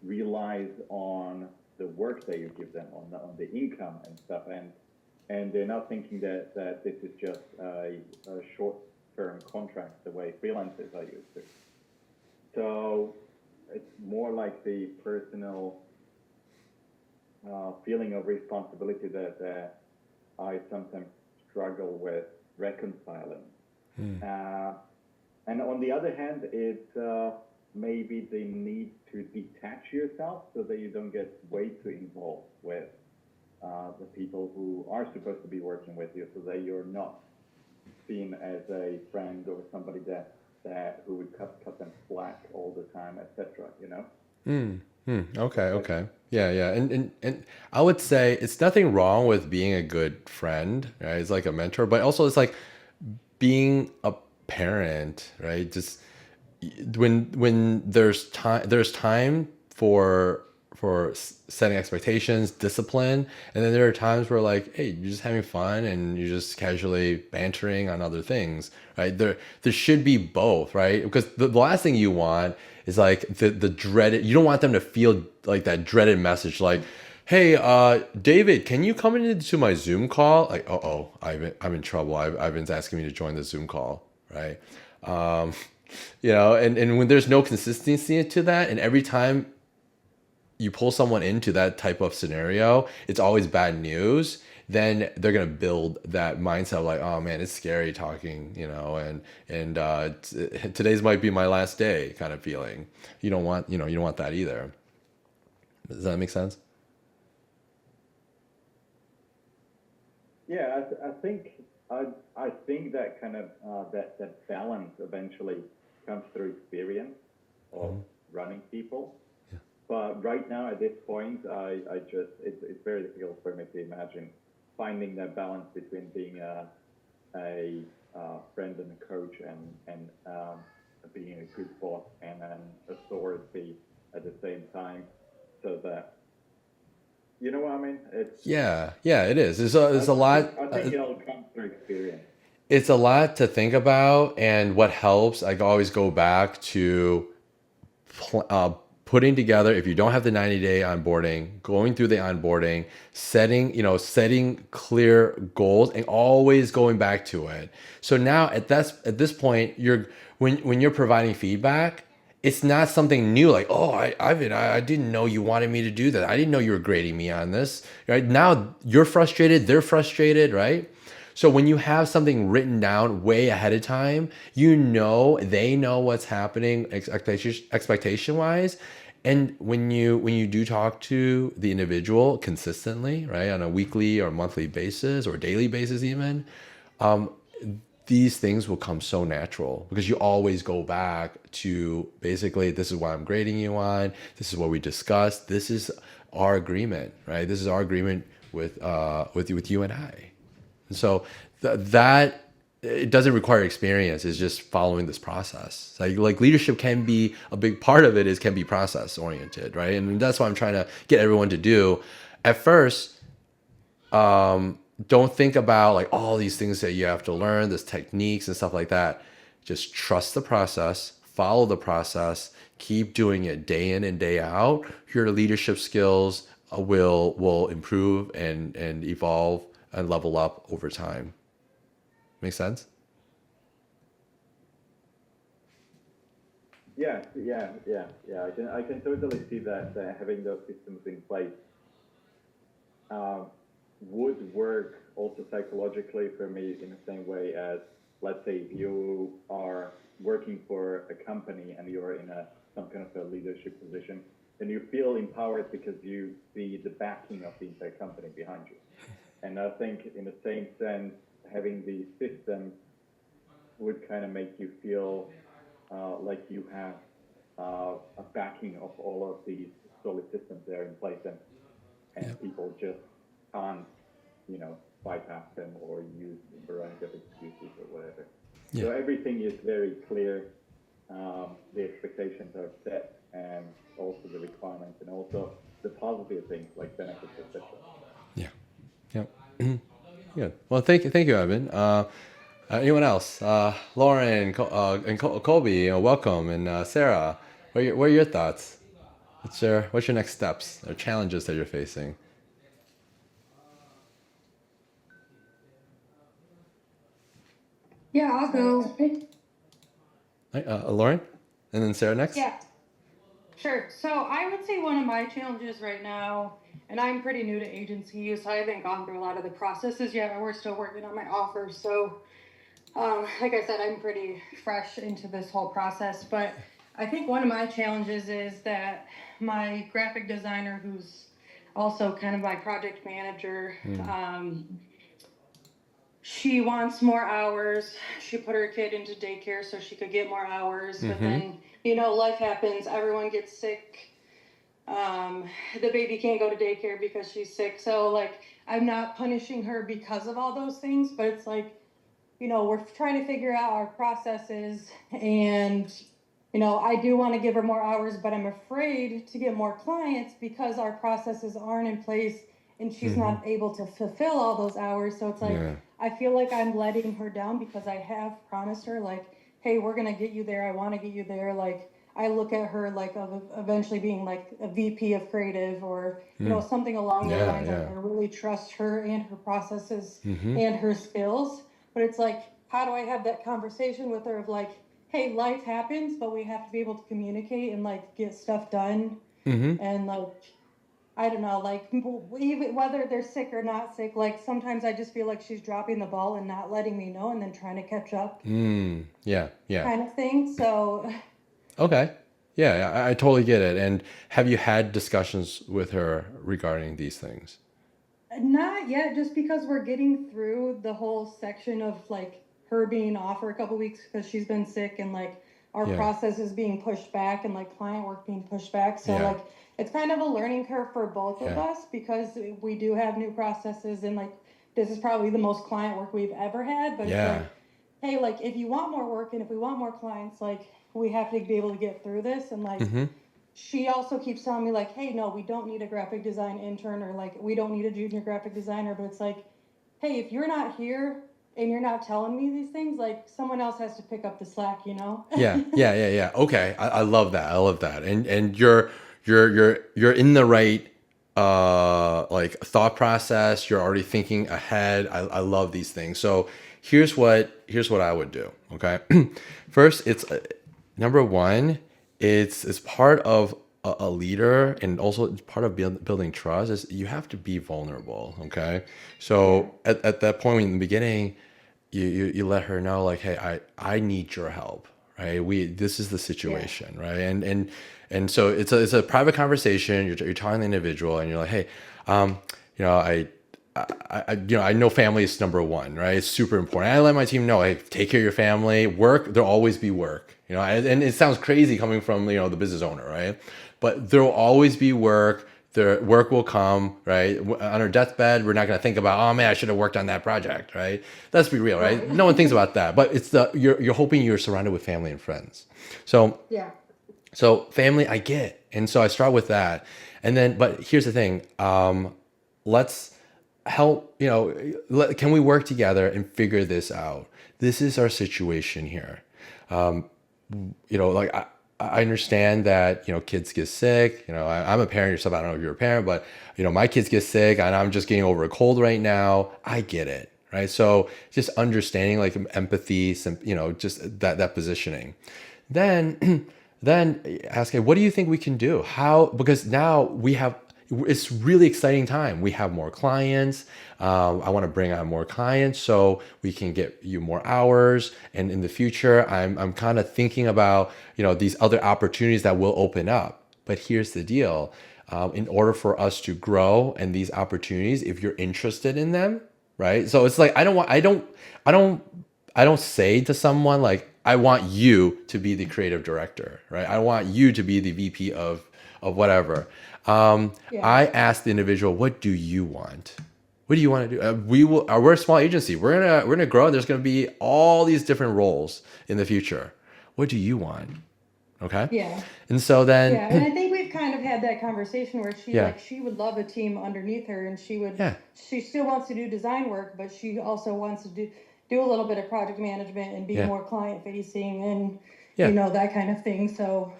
[SPEAKER 3] relies on the work that you give them, on the income and stuff, and they're not thinking that this is just a long-term contracts the way freelancers are used to. So it's more like the personal feeling of responsibility that I sometimes struggle with reconciling. And on the other hand, it's maybe the need to detach yourself so that you don't get way too involved with the people who are supposed to be working with you, so that you're not seen as a friend or somebody that who would cut them slack all the time, etc. You know?
[SPEAKER 1] Okay. Yeah. And I would say it's nothing wrong with being a good friend, right? It's like a mentor, but also it's like being a parent, right? Just when there's time for setting expectations, discipline, and then there are times where like, hey, you're just having fun and you're just casually bantering on other things, right? There should be both, right? Because the last thing you want is like the dreaded. You don't want them to feel like that dreaded message, like, hey, David, can you come into my Zoom call? Like, I'm in trouble. Ivan's asking me to join the Zoom call, right? And when there's no consistency to that, and every time you pull someone into that type of scenario, it's always bad news, then they're going to build that mindset of like, oh man, it's scary talking, and today's might be my last day kind of feeling. You don't want that either. Does that make sense?
[SPEAKER 3] Yeah, I think that kind of that balance eventually comes through experience of running people.
[SPEAKER 1] Yeah.
[SPEAKER 3] But right now at this point, I just it's very difficult for me to imagine finding that balance between being a friend and a coach and being a good boss and an authority at the same time, so that. You know what I mean?
[SPEAKER 1] Yeah, it is. There's a lot.
[SPEAKER 3] I think it all comes through experience.
[SPEAKER 1] It's a lot to think about, and what helps, I always go back to putting together. If you don't have the 90-day onboarding, going through the onboarding, setting clear goals, and always going back to it. So now at this point, when you're providing feedback, it's not something new, like, oh, I didn't know you wanted me to do that. I didn't know you were grading me on this. Right now, you're frustrated, they're frustrated, right? So when you have something written down way ahead of time, they know what's happening expectation wise. And when you do talk to the individual consistently, right, on a weekly or monthly basis or daily basis even, these things will come so natural because you always go back to basically, this is what I'm grading you on. This is what we discussed. This is our agreement, right? This is our agreement with you and I. And so that it doesn't require experience. It's just following this process. Like leadership can be a big part of it. Can be process oriented, right? And that's what I'm trying to get everyone to do. At first, don't think about like all these things that you have to learn, these techniques and stuff like that. Just trust the process, follow the process, keep doing it day in and day out. Your leadership skills will improve and evolve and level up over time. Make sense?
[SPEAKER 3] Yeah. I can totally see that having those systems in place would work also psychologically for me in the same way as, let's say, if you are working for a company and you're in some kind of a leadership position, then you feel empowered because you see the backing of the entire company behind you. And I think in the same sense, having these systems would kind of make you feel like you have a backing of all of these solid systems there in place, and people just can't, bypass them or use a variety of excuses or whatever. Yeah. So everything is very clear. The expectations are set, and also the requirements, and also the positive things like benefits, etc.
[SPEAKER 1] Yeah. Good. Well, thank you, Evan. Anyone else? Lauren and Colby, welcome, and Sarah. What are your thoughts? What's your next steps or challenges that you're facing?
[SPEAKER 6] Yeah, I'll go.
[SPEAKER 1] Lauren, and then Sarah next.
[SPEAKER 6] Yeah, sure. So I would say one of my challenges right now, and I'm pretty new to agency, so I haven't gone through a lot of the processes yet. We're still working on my offer. So, like I said, I'm pretty fresh into this whole process. But I think one of my challenges is that my graphic designer, who's also kind of my project manager, she wants more hours. She put her kid into daycare so she could get more hours. But then, life happens. Everyone gets sick. The baby can't go to daycare because she's sick. So, like, I'm not punishing her because of all those things, but it's like, we're trying to figure out our processes. And, I do want to give her more hours, but I'm afraid to get more clients because our processes aren't in place and she's not able to fulfill all those hours. So it's like,
[SPEAKER 1] Yeah.
[SPEAKER 6] I feel like I'm letting her down because I have promised her, like, hey, we're going to get you there. I want to get you there. Like, I look at her like of eventually being like a VP of creative or, something along those
[SPEAKER 1] Yeah,
[SPEAKER 6] lines. Like,
[SPEAKER 1] yeah.
[SPEAKER 6] I really trust her and her processes and her skills. But it's like, how do I have that conversation with her of like, hey, life happens, but we have to be able to communicate and like get stuff done. And like, I don't know, like even whether they're sick or not sick, like sometimes I just feel like she's dropping the ball and not letting me know and then trying to catch up
[SPEAKER 1] Yeah, yeah.
[SPEAKER 6] kind of thing. So
[SPEAKER 1] Okay. Yeah, I totally get it. And have you had discussions with her regarding these things?
[SPEAKER 6] not yet, just because we're getting through the whole section of like her being off for a couple weeks because she's been sick and like our
[SPEAKER 1] Yeah.
[SPEAKER 6] process is being pushed back and like client work being pushed back. So
[SPEAKER 1] Yeah.
[SPEAKER 6] like it's kind of a learning curve for both of
[SPEAKER 1] Yeah.
[SPEAKER 6] us because we do have new processes and like this is probably the most client work we've ever had. But
[SPEAKER 1] Yeah.
[SPEAKER 6] it's like, hey, like if you want more work and if we want more clients, like we have to be able to get through this and like she also keeps telling me like, hey, no, we don't need a graphic design intern or like we don't need a junior graphic designer. But it's like, hey, if you're not here and you're not telling me these things, like someone else has to pick up the slack,
[SPEAKER 1] Yeah. Okay. I love that. I love that. And you're in the right like thought process. You're already thinking ahead. I love these things. So here's what I would do. Okay. First, it's number one, it's part of a leader and also it's part of building trust is you have to be vulnerable. Okay. So at that point in the beginning, you let her know like, hey, I need your help, right? This is the situation, right? And so it's a private conversation. You're talking to the individual and you're like, hey, I know family is number one, right? It's super important. I let my team know, hey, take care of your family. Work, there'll always be work, and it sounds crazy coming from, the business owner, right? But there'll always be work. The work will come, right? On our deathbed, we're not going to think about, oh man, I should have worked on that project, right? Let's be real, right? No one thinks about that, but it's you're hoping you're surrounded with family and friends. So
[SPEAKER 6] Yeah.
[SPEAKER 1] So family, I get, and so I start with that, and then, but here's the thing: let's help. Can we work together and figure this out? This is our situation here. Like I understand that kids get sick. I'm a parent yourself. I don't know if you're a parent, but my kids get sick, and I'm just getting over a cold right now. I get it, right? So just understanding, like empathy, some just that positioning. Then ask, hey, what do you think we can do? Because now it's really exciting time. We have more clients. I want to bring on more clients so we can get you more hours. And in the future, I'm kind of thinking about, these other opportunities that will open up. But here's the deal. In order for us to grow and these opportunities, if you're interested in them, right? So it's like, I don't say to someone like, I want you to be the creative director, right? I want you to be the VP of whatever. I ask the individual, what do you want? What do you want to do? We're a small agency. We're gonna grow. There's gonna be all these different roles in the future. What do you want? Okay.
[SPEAKER 6] Yeah.
[SPEAKER 1] And so then,
[SPEAKER 6] Yeah, and I think we've kind of had that conversation where she would love a team underneath her, and she still wants to do design work, but she also wants to do a little bit of project management and be more client facing and that kind of thing. So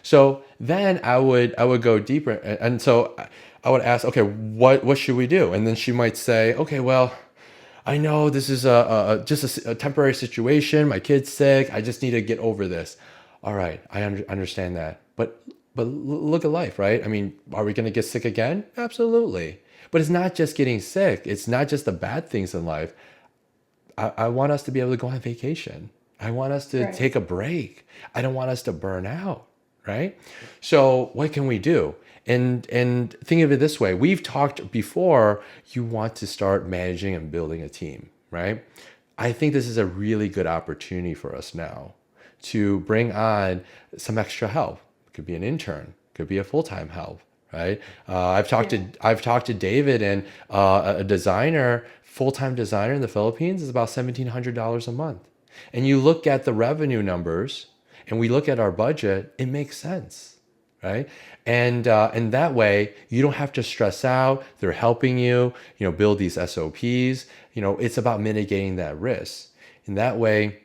[SPEAKER 1] so then I would go deeper, and so I would ask, okay, what should we do? And then she might say, okay, well, I know this is just a temporary situation. My kid's sick. I just need to get over this. All right, I understand that. But look at life, right? I mean, are we going to get sick again? Absolutely. But it's not just getting sick. It's not just the bad things in life. I want us to be able to go on vacation. I want us to
[SPEAKER 6] Right.
[SPEAKER 1] take a break. I don't want us to burn out, right? So what can we do? And think of it this way. We've talked before, you want to start managing and building a team, right? I think this is a really good opportunity for us now to bring on some extra help. It could be an intern, could be a full-time help, right? I've talked to David, and a designer, full-time designer in the Philippines is about $1,700 a month. And you look at the revenue numbers, and we look at our budget, it makes sense, right? And that way you don't have to stress out. They're helping you, build these SOPs. It's about mitigating that risk. In that way,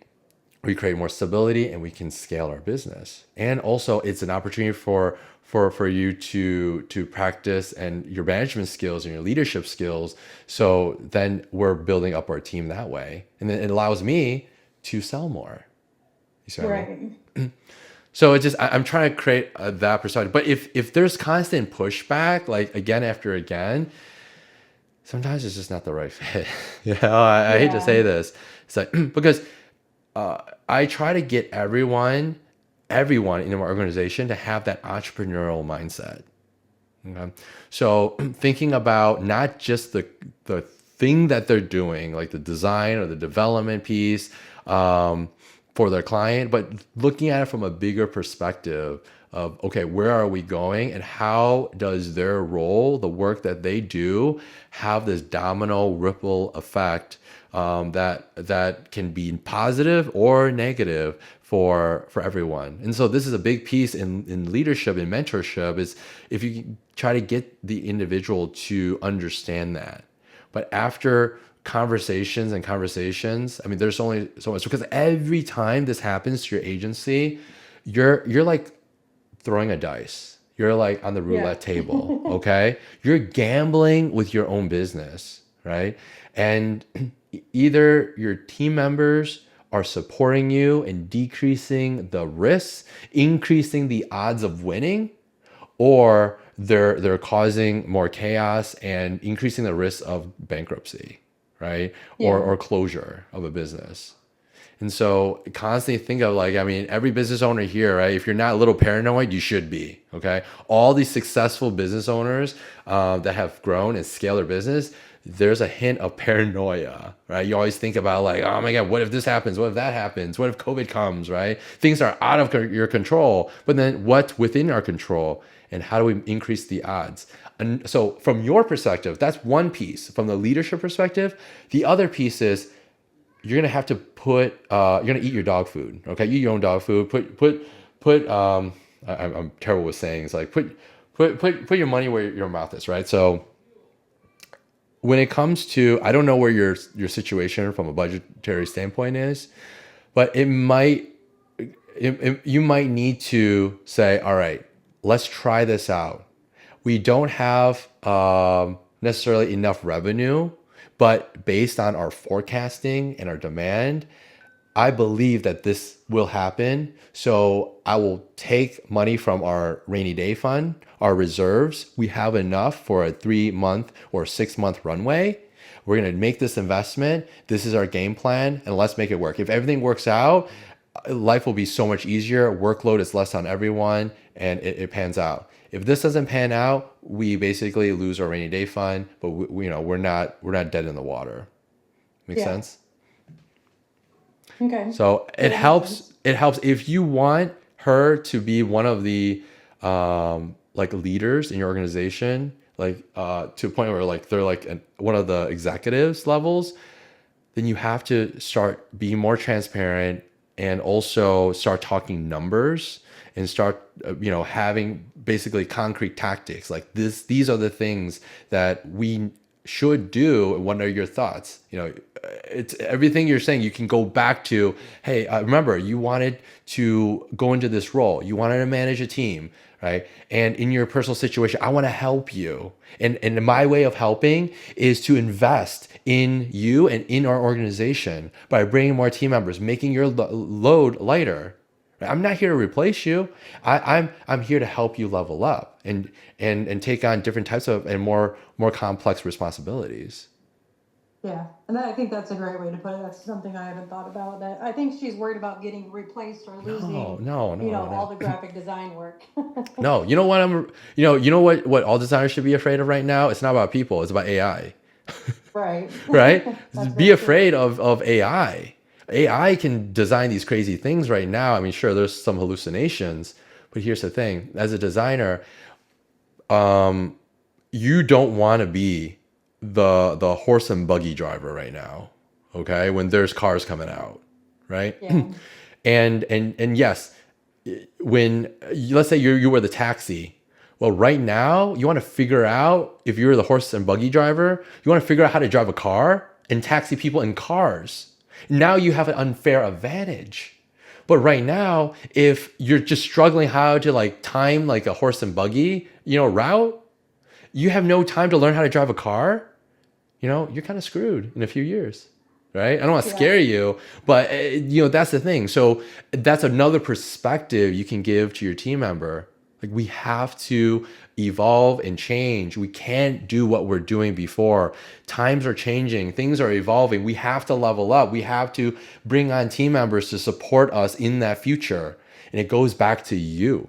[SPEAKER 1] we create more stability and we can scale our business. And also, it's an opportunity for you to practice and your management skills and your leadership skills. So then we're building up our team that way, and then it allows me to sell more. You see what I mean?
[SPEAKER 6] Right.
[SPEAKER 1] So it just I'm trying to create that perspective. But if there's constant pushback, like again after again, sometimes it's just not the right fit. I hate to say
[SPEAKER 6] Yeah.
[SPEAKER 1] this. It's like because I try to get everyone in our organization to have that entrepreneurial mindset. Okay? So thinking about not just the thing that they're doing, like the design or the development piece for their client, but looking at it from a bigger perspective of, okay, where are we going, and how does their role, the work that they do, have this domino ripple effect that can be positive or negative for everyone. And so this is a big piece in leadership and mentorship, is if you try to get the individual to understand that. But after conversations, I mean, there's only so much, because every time this happens to your agency, you're like throwing a dice. You're like on the
[SPEAKER 6] Yeah.
[SPEAKER 1] roulette table, okay? You're gambling with your own business, right? And either your team members are supporting you and decreasing the risks, increasing the odds of winning, or they're causing more chaos and increasing the risk of bankruptcy, right?
[SPEAKER 6] Yeah.
[SPEAKER 1] Or closure of a business. And so constantly think of, like, I mean, every business owner here, right? If you're not a little paranoid, you should be, okay? All these successful business owners that have grown and scaled their business, there's a hint of paranoia, right? You always think about, like, oh my God, what if this happens? What if that happens? What if COVID comes, right? Things are out of your control, but then what's within our control, and how do we increase the odds? And so from your perspective, that's one piece. From the leadership perspective, the other piece is, you're gonna have to you're gonna eat your dog food, okay? Eat your own dog food. I'm terrible with sayings, like put your money where your mouth is, right? So when it comes to, I don't know where your situation from a budgetary standpoint is, but you might need to say, all right, let's try this out. We don't have necessarily enough revenue, but based on our forecasting and our demand, I believe that this will happen. So I will take money from our rainy day fund, our reserves. We have enough for a 3-month or 6-month runway. We're going to make this investment. This is our game plan, and let's make it work. If everything works out, life will be so much easier. Workload is less on everyone, and it pans out. If this doesn't pan out, we basically lose our rainy day fund, but we're not dead in the water. Make
[SPEAKER 6] Yeah.
[SPEAKER 1] sense?
[SPEAKER 6] Okay.
[SPEAKER 1] So
[SPEAKER 6] Yeah,
[SPEAKER 1] it
[SPEAKER 6] that makes
[SPEAKER 1] helps.
[SPEAKER 6] sense.
[SPEAKER 1] It helps if you want her to be one of the like leaders in your organization, like to a point where, like, they're like one of the executives levels. Then you have to start being more transparent, and also start talking numbers, and start having basically concrete tactics, like this. These are the things that we should do, and what are your thoughts? it's everything you're saying. You can go back to, hey, remember you wanted to go into this role. You wanted to manage a team, right? And in your personal situation, I want to help you. And my way of helping is to invest in you and in our organization by bringing more team members, making your load lighter. I'm not here to replace you. I'm here to help you level up and take on different types of and more complex responsibilities.
[SPEAKER 6] Yeah, and I think that's a great way to put it. That's something I haven't thought about. That I think she's worried about getting replaced or losing,
[SPEAKER 1] No.
[SPEAKER 6] all the graphic design work.
[SPEAKER 1] No, you know what what all designers should be afraid of right now? It's not about people, it's about AI.
[SPEAKER 6] Right.
[SPEAKER 1] Right?
[SPEAKER 6] That's
[SPEAKER 1] Be
[SPEAKER 6] very
[SPEAKER 1] afraid of AI. AI can design these crazy things right now. I mean, sure, there's some hallucinations, but here's the thing. As a designer, you don't want to be the horse and buggy driver right now, okay? When there's cars coming out, right?
[SPEAKER 6] Yeah.
[SPEAKER 1] And yes, when let's say you were the taxi. Well, right now you want to figure out if you're the horse and buggy driver, you want to figure out how to drive a car and taxi people in cars. Now you have an unfair advantage. But right now, if you're just struggling how to like time like a horse and buggy, route, you have no time to learn how to drive a car, you're kind of screwed in a few years, right? I don't want to scare you, but that's the thing. So that's another perspective you can give to your team member. Like, we have to evolve and change. We can't do what we're doing before. Times are changing. Things are evolving. We have to level up. We have to bring on team members to support us in that future. And it goes back to you.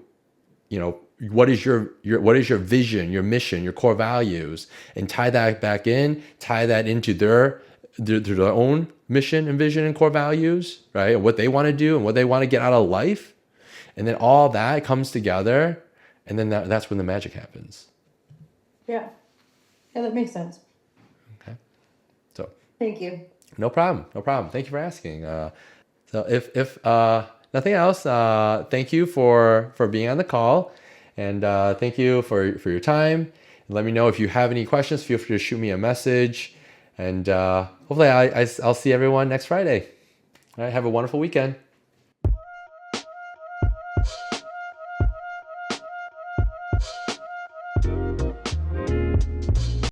[SPEAKER 1] What is your vision, your mission, your core values, and tie that back in, tie that into their own mission and vision and core values, right? And what they want to do and what they want to get out of life. And then all that comes together, and then that's when the magic happens.
[SPEAKER 6] Yeah. Yeah, that makes sense.
[SPEAKER 1] Okay. So
[SPEAKER 6] Thank you.
[SPEAKER 1] no problem. Thank you for asking. So if nothing else, thank you for being on the call, and thank you for your time. Let me know if you have any questions. Feel free to shoot me a message, and hopefully I'll see everyone next Friday. All right. Have a wonderful weekend.